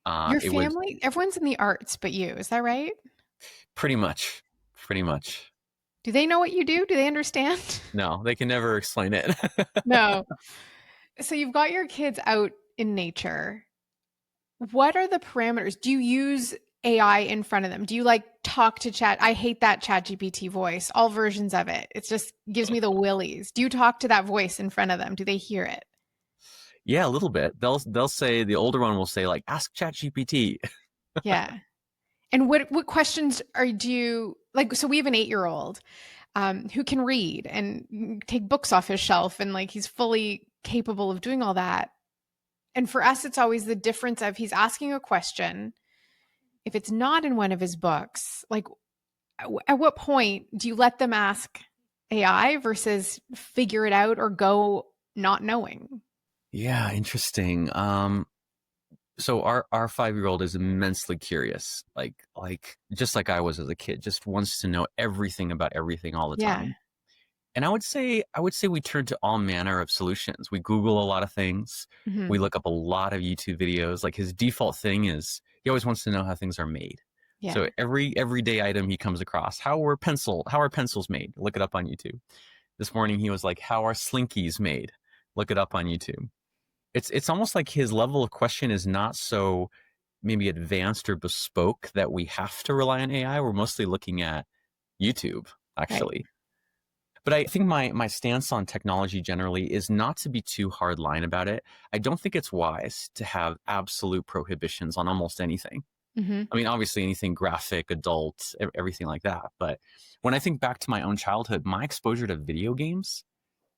Your It was family, everyone's in the arts but you. Is that right? pretty much, pretty much. Do they know what you do? Do they understand? No, they can never explain it. No. So you've got your kids out in nature. What are the parameters? Do you use AI in front of them? Do you like talk to chat? I hate that chat GPT voice, all versions of it. It just gives me the willies. Do you talk to that voice in front of them? Do they hear it? Yeah, a little bit. They'll say, the older one will say like, ask ChatGPT. Yeah. And what questions do you like? So we have an 8-year-old who can read and take books off his shelf, and like he's fully capable of doing all that. And for us, it's always the difference of he's asking a question. If it's not in one of his books, like at what point do you let them ask AI versus figure it out or go not knowing? Yeah, interesting. So our 5-year-old is immensely curious, like just like I was as a kid, just wants to know everything about everything all the Yeah. time. And I would say we turn to all manner of solutions. We Google a lot of things. We Hmm. look up a lot of YouTube videos. Like his default thing is he always wants to know how things are made. Yeah. So every everyday item he comes across, how are pencils made? Look it up on YouTube. This morning he was like, how are slinkies made? Look it up on YouTube. It's almost like his level of question is not so maybe advanced or bespoke that we have to rely on AI. We're mostly looking at YouTube, Right. actually. But I think my stance on technology generally is not to be too hard line about it. I don't think it's wise to have absolute prohibitions on almost anything. Hmm. I mean, obviously anything graphic, adult, everything like that. But when I think back to my own childhood, my exposure to video games,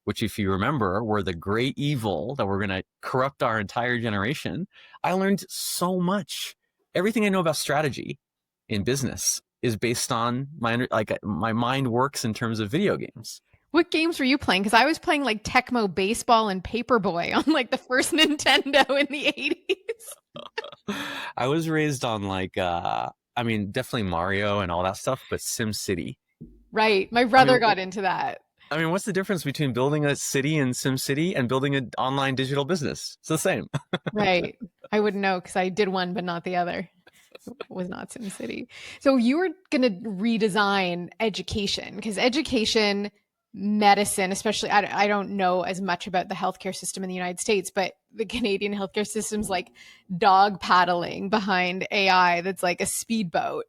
which if you remember were the great evil that were going to corrupt our entire generation, I learned so much. Everything I know about strategy in business is based on my mind works in terms of video games. What games were you playing? Because I was playing like Tecmo Baseball and Paperboy on like the first Nintendo in the 80s. I was raised on I mean, definitely Mario and all that stuff, but Sim City. Right. My I brother mean, got into that. I mean, what's the difference between building a city in Sim City and building an online digital business? It's the same. Right. I wouldn't know because I did one, but not the other. It was not SimCity. So you were going to redesign education because education, medicine, especially, I don't know as much about the healthcare system in the United States, but the Canadian healthcare system's like dog paddling behind AI that's like a speedboat.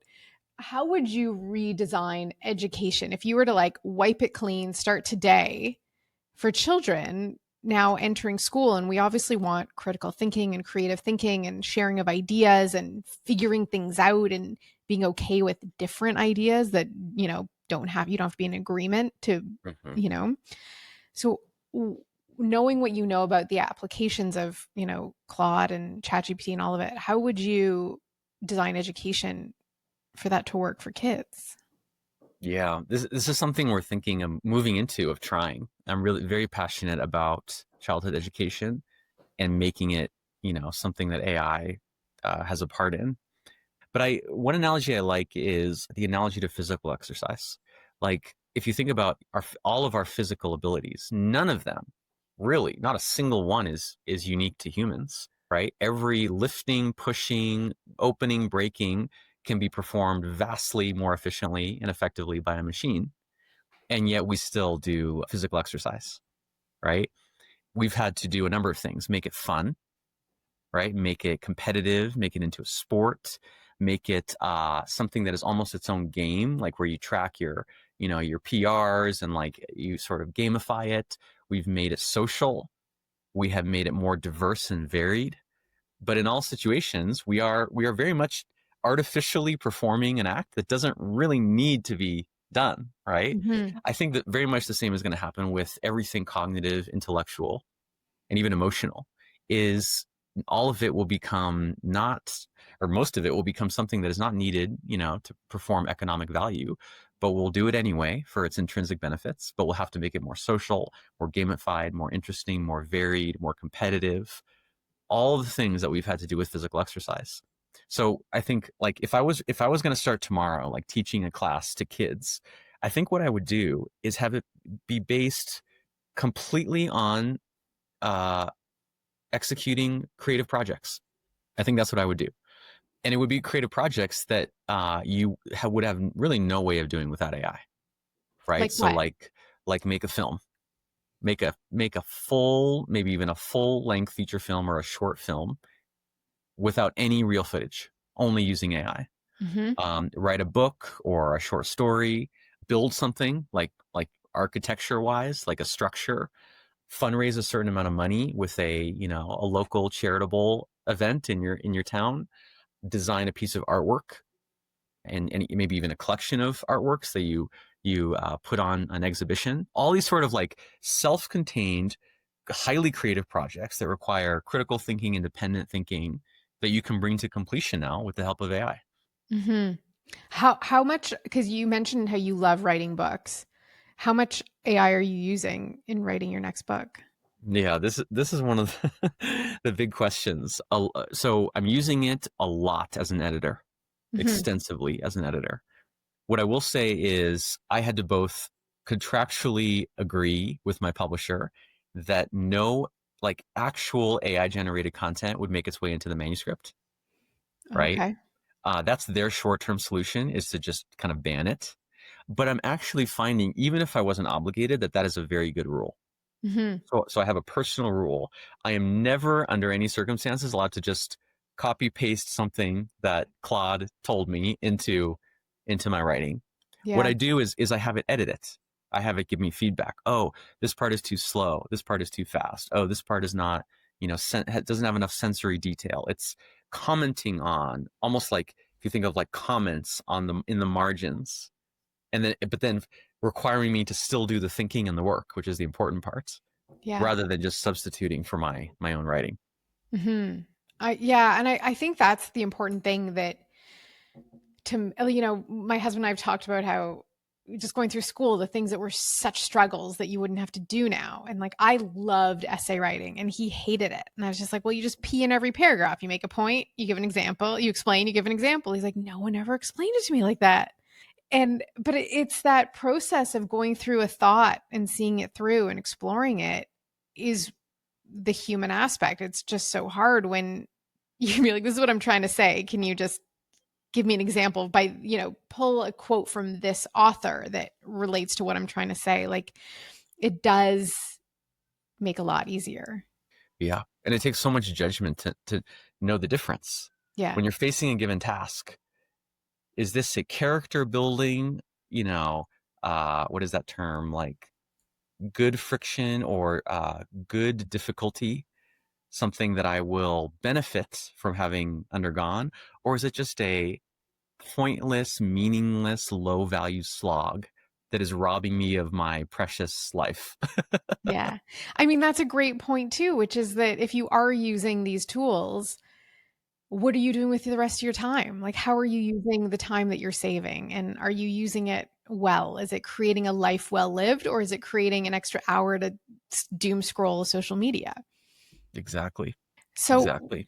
how would you redesign education if you were to like wipe it clean, start today for children now entering school? And we obviously want critical thinking and creative thinking and sharing of ideas and figuring things out and being okay with different ideas that, you don't have to be in agreement to, Mhm. you know. So knowing what you know about the applications of, Claude and ChatGPT and all of it, how would you design education for that to work for kids? Yeah, this is something we're thinking of moving into, of trying. I'm really very passionate about childhood education and making it, something that AI has a part in. But one analogy I like is the analogy to physical exercise. Like if you think about all of our physical abilities, none of them, really, not a single one is unique to humans, right? Every lifting, pushing, opening, breaking can be performed vastly more efficiently and effectively by a machine. And yet we still do physical exercise, right? We've had to do a number of things, make it fun, right? Make it competitive, make it into a sport, make it something that is almost its own game, like where you track your PRs and like you sort of gamify it. We've made it social. We have made it more diverse and varied. But in all situations, we are very much artificially performing an act that doesn't really need to be done, right? Mm-hmm. I think that very much the same is going to happen with everything cognitive, intellectual, and even emotional. Is all of it will become not, or most of it will become something that is not needed, to perform economic value, but we'll do it anyway for its intrinsic benefits. But we'll have to make it more social, more gamified, more interesting, more varied, more competitive. All the things that we've had to do with physical exercise. So I think like if I was going to start tomorrow, like teaching a class to kids, I think what I would do is have it be based completely on uh, executing creative projects. I think that's what I would do. And it would be creative projects that would have really no way of doing without AI, right? Like So what? like make a film, make a full, maybe even a full length feature film or a short film without any real footage, only using AI. Mm-hmm. Write a book or a short story, build something like architecture wise, like a structure, fundraise a certain amount of money with a local charitable event in your town, design a piece of artwork and maybe even a collection of artworks that you put on an exhibition. All these sort of like self-contained, highly creative projects that require critical thinking, independent thinking that you can bring to completion now with the help of AI. Mm-hmm. How much, because you mentioned how you love writing books. How much AI are you using in writing your next book? Yeah, this is one of the big questions. So I'm using it a lot as an editor, Mm-hmm. extensively as an editor. What I will say is I had to both contractually agree with my publisher that no like actual AI generated content would make its way into the manuscript, right? Okay. That's their short-term solution, is to just kind of ban it. But I'm actually finding, even if I wasn't obligated, that is a very good rule. Mm-hmm. So I have a personal rule. I am never under any circumstances allowed to just copy paste something that Claude told me into my writing. What Yeah. I do is I have it edit it. I have it give me feedback. Oh, this part is too slow. This part is too fast. Oh, this part is not, doesn't have enough sensory detail. It's commenting on, almost like if you think of like comments on the in the margins, and then but then requiring me to still do the thinking and the work, which is the important part, Yeah. rather than just substituting for my own writing. Mm-hmm. Yeah. And I think that's the important thing that my husband and I have talked about how just going through school, the things that were such struggles that you wouldn't have to do now. And like, I loved essay writing and he hated it. And I was just like, well, you just pee in every paragraph. You make a point, you give an example, you explain, you give an example. He's like, no one ever explained it to me like that. But it's that process of going through a thought and seeing it through and exploring it is the human aspect. It's just so hard when you can be like, this is what I'm trying to say. Can you just give me an example by, pull a quote from this author that relates to what I'm trying to say? Like, it does make a lot easier. Yeah, and it takes so much judgment to know the difference Yeah. when you're facing a given task. is this a character building, what is that term? Like good friction or good difficulty, something that I will benefit from having undergone? Or is it just a pointless, meaningless, low value slog that is robbing me of my precious life? Yeah. I mean, that's a great point too, which is that if you are using these tools, what are you doing with the rest of your time? Like, how are you using the time that you're saving? And are you using it well? Is it creating a life well lived, or is it creating an extra hour to doom scroll social media? Exactly. So Exactly.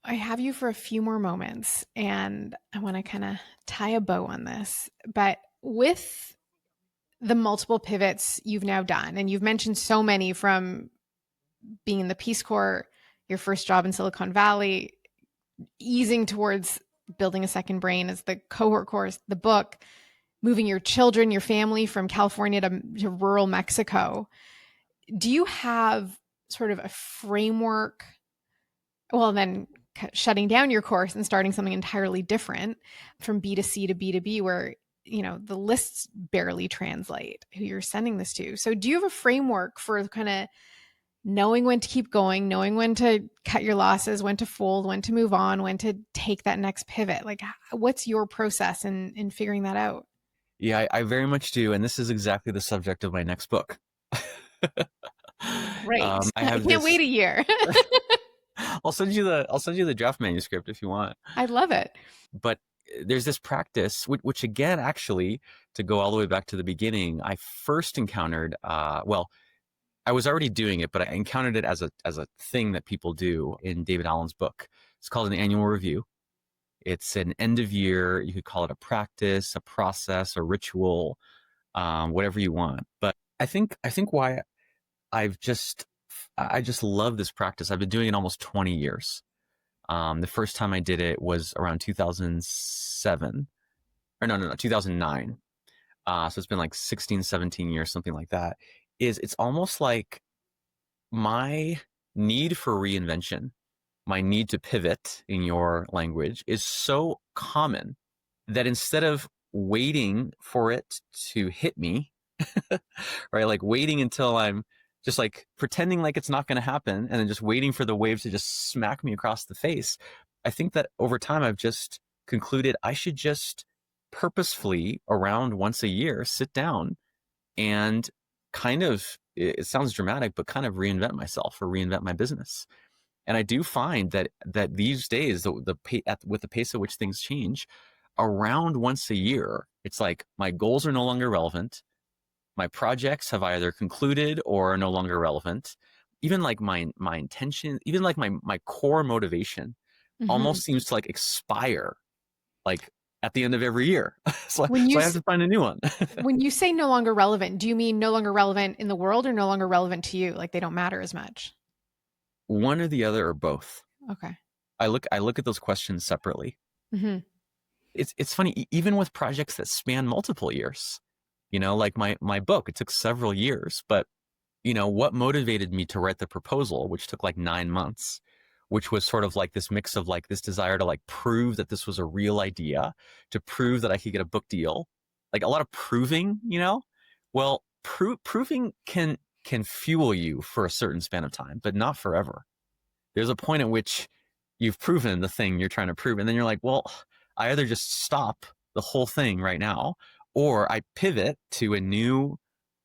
I have you for a few more moments, and I want to kind of tie a bow on this. But with the multiple pivots you've now done, and you've mentioned so many, from being in the Peace Corps, your first job in Silicon Valley, easing towards building a second brain as the cohort course, the book, moving your children, your family from California to rural Mexico. Do you have sort of a framework? Well, then shutting down your course and starting something entirely different from B2C to B2B, where the lists barely translate who you're sending this to. So do you have a framework for kind of knowing when to keep going, knowing when to cut your losses, when to fold, when to move on, when to take that next pivot? Like, what's your process in figuring that out? Yeah, I very much do. And this is exactly the subject of my next book. Great. I I have can't wait this. a year. I'll send you the draft manuscript if you want. I love it. But there's this practice, which again, actually, to go all the way back to the beginning, I first encountered. Well, I was already doing it, but I encountered it as a thing that people do in David Allen's book. It's called an annual review. It's an end of year. You could call it a practice, a process, a ritual, whatever you want. But I think why I just love this practice. I've been doing it almost 20 years. The first time I did it was around 2007, or no, 2009. So it's been like 16, 17 years, something like that. It's almost like my need for reinvention, my need to pivot in your language is so common that instead of waiting for it to hit me, right? Like waiting until I'm just like pretending like it's not going to happen and then just waiting for the wave to just smack me across the face. I think that over time, I've just concluded I should just purposefully, around once a year, sit down and kind of, it sounds dramatic, but kind of reinvent myself or reinvent my business. And I do find that these days, with the pace at which things change, around once a year, it's like my goals are no longer relevant. My projects have either concluded or are no longer relevant. Even like my intention, even like my core motivation Mm-hmm. almost seems to like expire like at the end of every year. so, When so you I have to find a new one. when you say no longer relevant, do you mean no longer relevant in the world or no longer relevant to you? Like they don't matter as much? One or the other or both. Okay. I look at those questions separately. Mm-hmm. It's funny, even with projects that span multiple years, like my book, it took several years, but what motivated me to write the proposal, which took like 9 months, which was sort of like this mix of like this desire to like prove that this was a real idea, to prove that I could get a book deal, like a lot of proving, well, proving can fuel you for a certain span of time, but not forever. There's a point at which you've proven the thing you're trying to prove, and then you're like, well, I either just stop the whole thing right now, or I pivot to a new,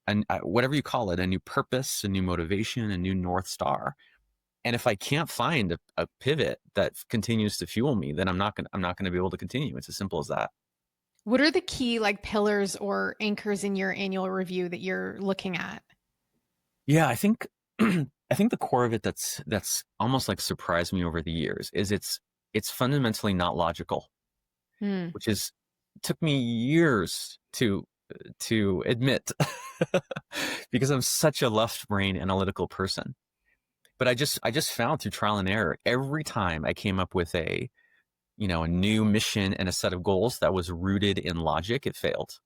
and whatever you call it, a new purpose, a new motivation, a new North Star. And if I can't find a pivot that continues to fuel me, then I'm not gonna be able to continue. It's as simple as that. What are the key like pillars or anchors in your annual review that you're looking at? Yeah, I think I think the core of it that's almost like surprised me over the years is it's fundamentally not logical, Hmm. which is took me years to admit because I'm such a left brain analytical person. But I just found through trial and error, every time I came up with a new mission and a set of goals that was rooted in logic, it failed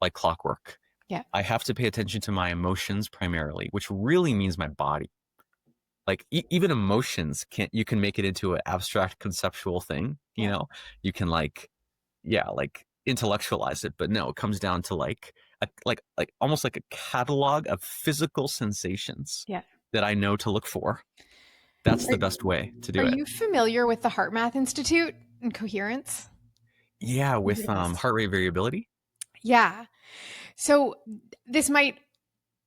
like clockwork. Yeah. I have to pay attention to my emotions primarily, which really means my body. Like even emotions you can make it into an abstract conceptual thing. Yeah. You can like yeah, like intellectualize it, but no, it comes down to like almost like a catalog of physical sensations Yeah. that I know to look for. That's Are, the best way to are do it. you familiar with the Heart Math Institute and coherence? Yeah, You heard with of this? heart rate variability. Yeah. So this might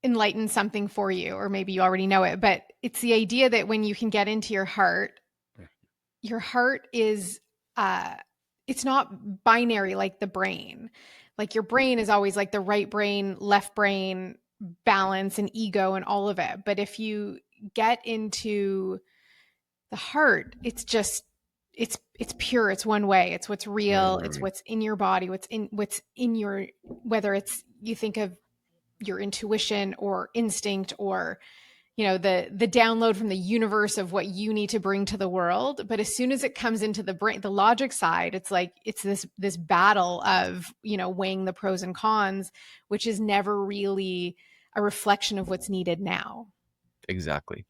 enlighten something for you, or maybe you already know it, but it's the idea that when you can get into your heart is it's not binary like the brain. Like your brain is always like the right brain, left brain, balance and ego and all of it. But if you get into the heart, it's just it's pure, it's one way, it's what's Right, real, right, it's right. what's in your body, what's in your, whether it's you think of your intuition or instinct or the download from the universe of what you need to bring to the world. But as soon as it comes into the brain, the logic side, it's like it's this battle of weighing the pros and cons, which is never really a reflection of what's needed now. Exactly.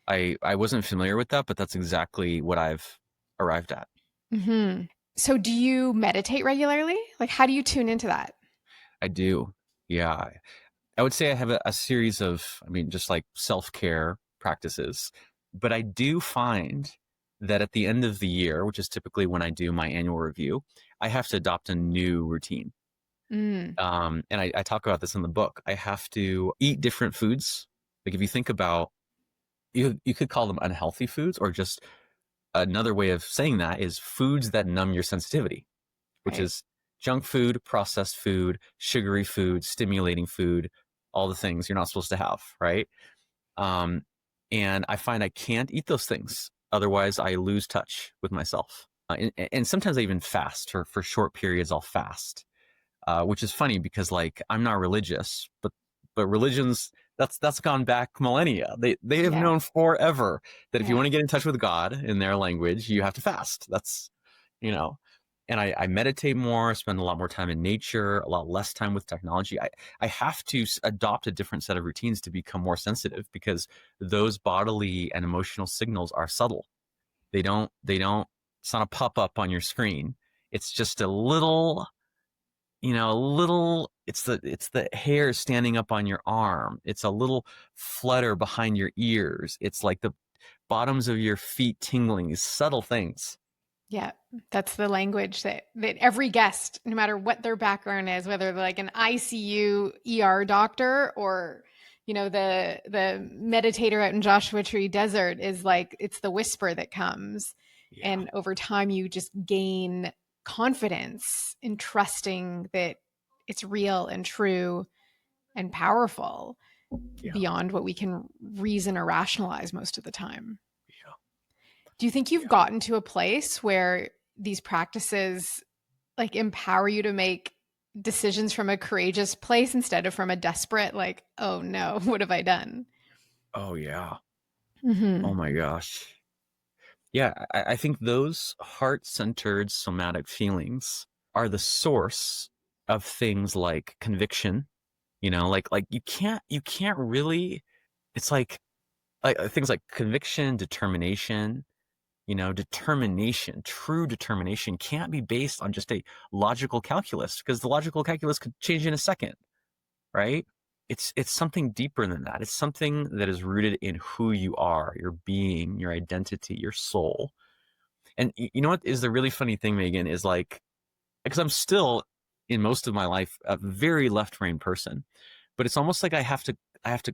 I wasn't familiar with that, but that's exactly what I've arrived at. Hmm. So do you meditate regularly? Like, how do you tune into that? I do. Yeah. I would say I have a series of, I mean, just like self-care practices, but I do find that at the end of the year, which is typically when I do my annual review, I have to adopt a new routine. Mm, And I talk about this in the book. I have to eat different foods. Like if you think about, you could call them unhealthy foods, or just another way of saying that is foods that numb your sensitivity, which right. is junk food, processed food, sugary food, stimulating food, all the things you're not supposed to have, right? Um, and I find I can't eat those things. Otherwise, I lose touch with myself. And sometimes I even fast for short periods. I'll fast, which is funny because like I'm not religious, but religions that's gone back millennia. They have Yeah. known forever that if you Yeah. want to get in touch with God in their language, you have to fast. That's you know. And I meditate more, spend a lot more time in nature, a lot less time with technology. I have to adopt a different set of routines to become more sensitive because those bodily and emotional signals are subtle. They don't, it's not a pop up on your screen. It's just a little, it's the hair standing up on your arm. It's a little flutter behind your ears. It's like the bottoms of your feet tingling, these subtle things. Yeah, that's the language that every guest, no matter what their background is, whether they're like an ICU ER doctor or the meditator out in Joshua Tree Desert, is like it's the whisper that comes, Yeah. and over time you just gain confidence in trusting that it's real and true and powerful Yeah. beyond what we can reason or rationalize most of the time. Yeah. Do you think you've Yeah. gotten to a place where these practices like empower you to make decisions from a courageous place instead of from a desperate, like, oh no, what have I done? Oh yeah. Hmm. Oh my gosh. Yeah, I think those heart-centered somatic feelings are the source of things like conviction. Like you can't really. It's like things like conviction, determination. Determination, true determination can't be based on just a logical calculus because the logical calculus could change in a second, right? It's something deeper than that. It's something that is rooted in who you are, your being, your identity, your soul. And you know what is the really funny thing, Megan, is like because I'm still in most of my life a very left brain person, but it's almost like I have to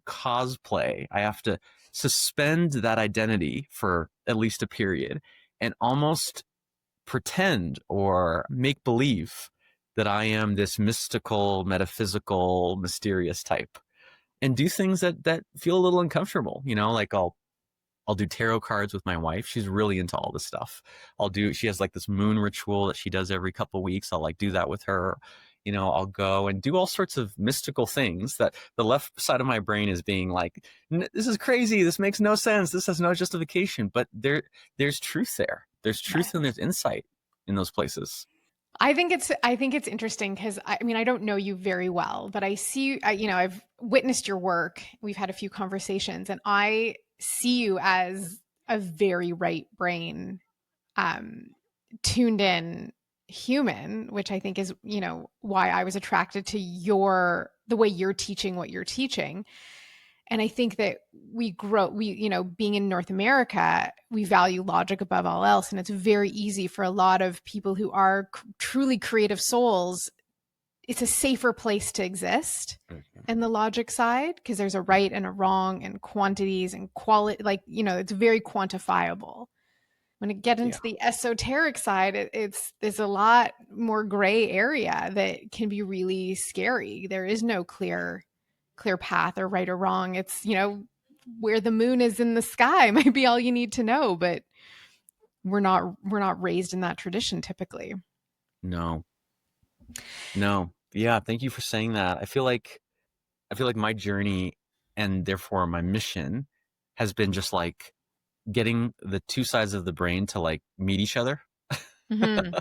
cosplay. I have to suspend that identity for at least a period and almost pretend or make believe that I am this mystical, metaphysical, mysterious type and do things that feel a little uncomfortable, like I'll do tarot cards with my wife. She's really into all this stuff. She has like this moon ritual that she does every couple of weeks. I'll like do that with her. I'll go and do all sorts of mystical things that the left side of my brain is being like, this is crazy. This makes no sense. This has no justification. But there's truth there. There's Yeah. truth and there's insight in those places. I think it's interesting because I mean I don't know you very well, but I've witnessed your work. We've had a few conversations, and I see you as a very right brain, um, tuned in human, which I think is, why I was attracted to the way you're teaching what you're teaching. And I think that being in North America, we value logic above all else. And it's very easy for a lot of people who are truly creative souls. It's a safer place to exist in the logic side because there's a right and a wrong and quantities and quality, it's very quantifiable. When it gets into the esoteric side, there's a lot more gray area that can be really scary. There is no clear path or right or wrong. It's, where the moon is in the sky might be all you need to know, but we're not raised in that tradition typically. No. Yeah. Thank you for saying that. I feel like my journey and therefore my mission has been just like getting the two sides of the brain to like meet each other. Mm-hmm.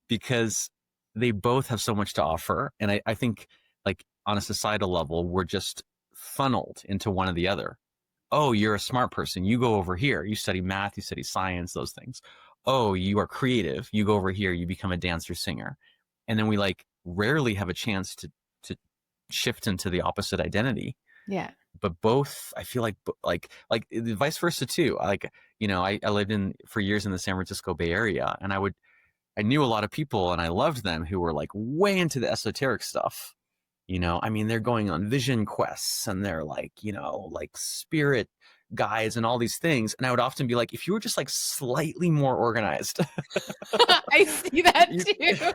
Because they both have so much to offer. And I think like on a societal level, we're just funneled into one or the other. Oh, you're a smart person. You go over here. You study math, you study science, those things. Oh, you are creative. You go over here, you become a dancer, singer. And then we like rarely have a chance to shift into the opposite identity. Yeah. But both, I feel like vice versa too. I lived for years in the San Francisco Bay Area, and I knew a lot of people and I loved them who were like way into the esoteric stuff. They're going on vision quests and they're like, like spirit guides and all these things. And I would often be like, if you were just like slightly more organized. I see that too.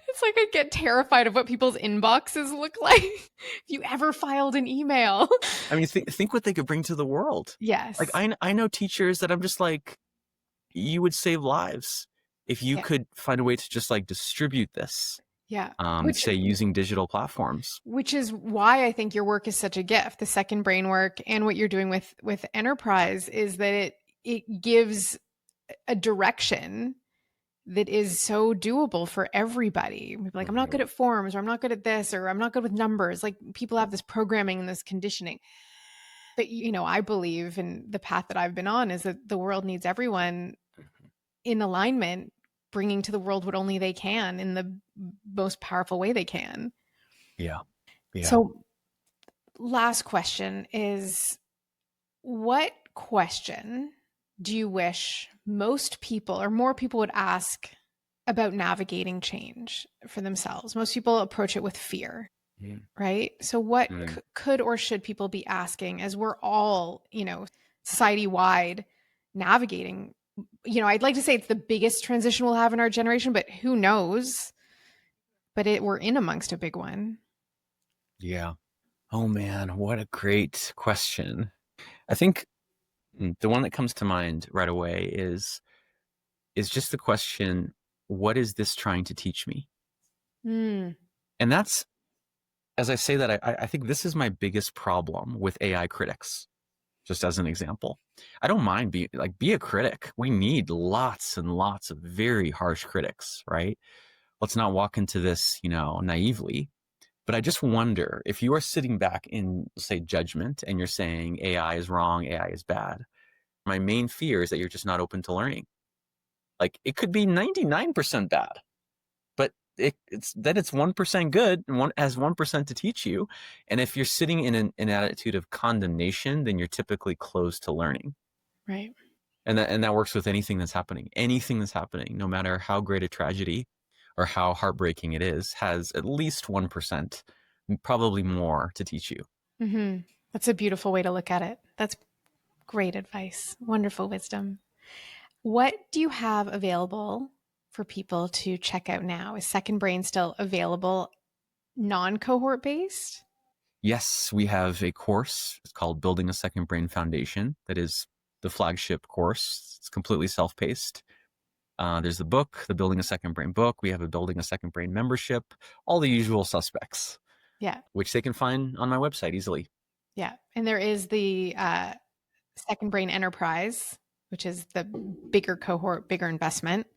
It's like I get terrified of what people's inboxes look like. If you ever filed an email. I mean, think what they could bring to the world. Yes. Like I know teachers that I'm just like, you would save lives if you could find a way to just like distribute this. Yeah. Say using digital platforms. Which is why I think your work is such a gift. The second brain work and what you're doing with enterprise is that it gives a direction that is so doable for everybody. Like, I'm not good at forms, or I'm not good at this, or I'm not good with numbers. Like, people have this programming and this conditioning. But, I believe in the path that I've been on is that the world needs everyone in alignment, bringing to the world what only they can in the most powerful way they can. Yeah. So last question is, what question do you wish most people or more people would ask about navigating change for themselves? Most people approach it with fear, right? So what could or should people be asking as we're all, society-wide navigating? I'd like to say it's the biggest transition we'll have in our generation, but who knows? But we're in amongst a big one. Yeah. Oh man, what a great question. I think the one that comes to mind right away is just the question, what is this trying to teach me? And that's, as I say that, I think this is my biggest problem with AI critics. Just as an example, I don't mind be a critic. We need lots and lots of very harsh critics, right? Let's not walk into this, naively. But I just wonder if you are sitting back in, say, judgment and you're saying AI is wrong, AI is bad. My main fear is that you're just not open to learning. Like, it could be 99% bad, but it's 1% good and has 1% to teach you. And if you're sitting in an attitude of condemnation, then you're typically closed to learning. Right. And that works with anything that's happening, no matter how great a tragedy or how heartbreaking it is, has at least 1%, probably more, to teach you. Mm-hmm. That's a beautiful way to look at it. That's great advice. Wonderful wisdom. What do you have available for people to check out now? Is Second Brain still available non-cohort based? Yes, we have a course. It's called Building a Second Brain Foundation. That is the flagship course. It's completely self-paced. There's the book, the Building a Second Brain book. We have a Building a Second Brain membership, all the usual suspects. Yeah. Which they can find on my website easily. Yeah. And there is the Second Brain Enterprise, which is the bigger cohort, bigger investment.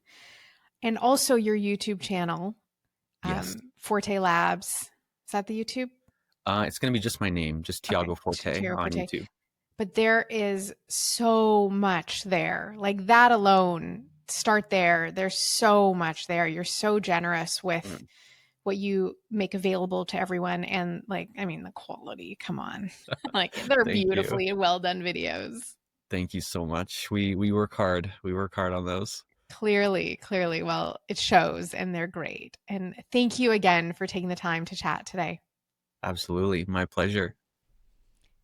And also your YouTube channel, yes. Forte Labs. Is that the YouTube? It's going to be just my name, just Tiago Forte on YouTube. But there is so much there. Like, that alone start there. There's so much there. You're so generous with Mm. what you make available to everyone. And like, I mean, the quality, come on. Like they're Thank you. beautifully well done videos. Thank you so much. We work hard. We work hard on those. Clearly. Well, it shows and they're great. And thank you again for taking the time to chat today. Absolutely. My pleasure.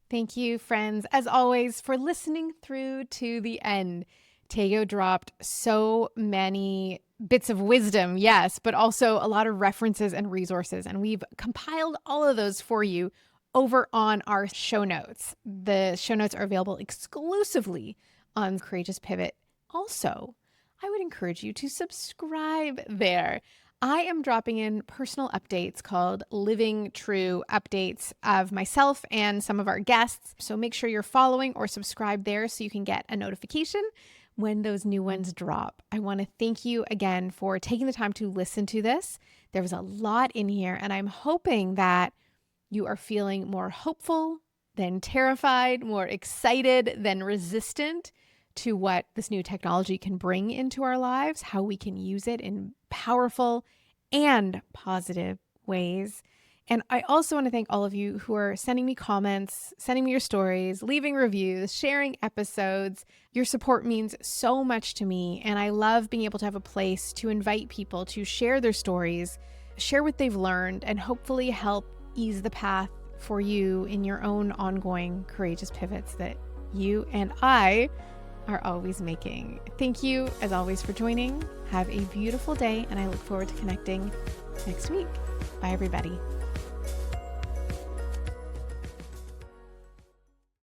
Thank you, friends, as always, for listening through to the end. Tiago dropped so many bits of wisdom, yes, but also a lot of references and resources. And we've compiled all of those for you over on our show notes. The show notes are available exclusively on Courageous Pivot. Also, I would encourage you to subscribe there. I am dropping in personal updates called Living True updates of myself and some of our guests. So make sure you're following or subscribed there so you can get a notification when those new ones drop. I want to thank you again for taking the time to listen to this. There was a lot in here, and I'm hoping that you are feeling more hopeful than terrified, more excited than resistant to what this new technology can bring into our lives, how we can use it in powerful and positive ways. And I also want to thank all of you who are sending me comments, sending me your stories, leaving reviews, sharing episodes. Your support means so much to me. And I love being able to have a place to invite people to share their stories, share what they've learned, and hopefully help ease the path for you in your own ongoing courageous pivots that you and I are always making. Thank you, as always, for joining. Have a beautiful day, and I look forward to connecting next week. Bye, everybody.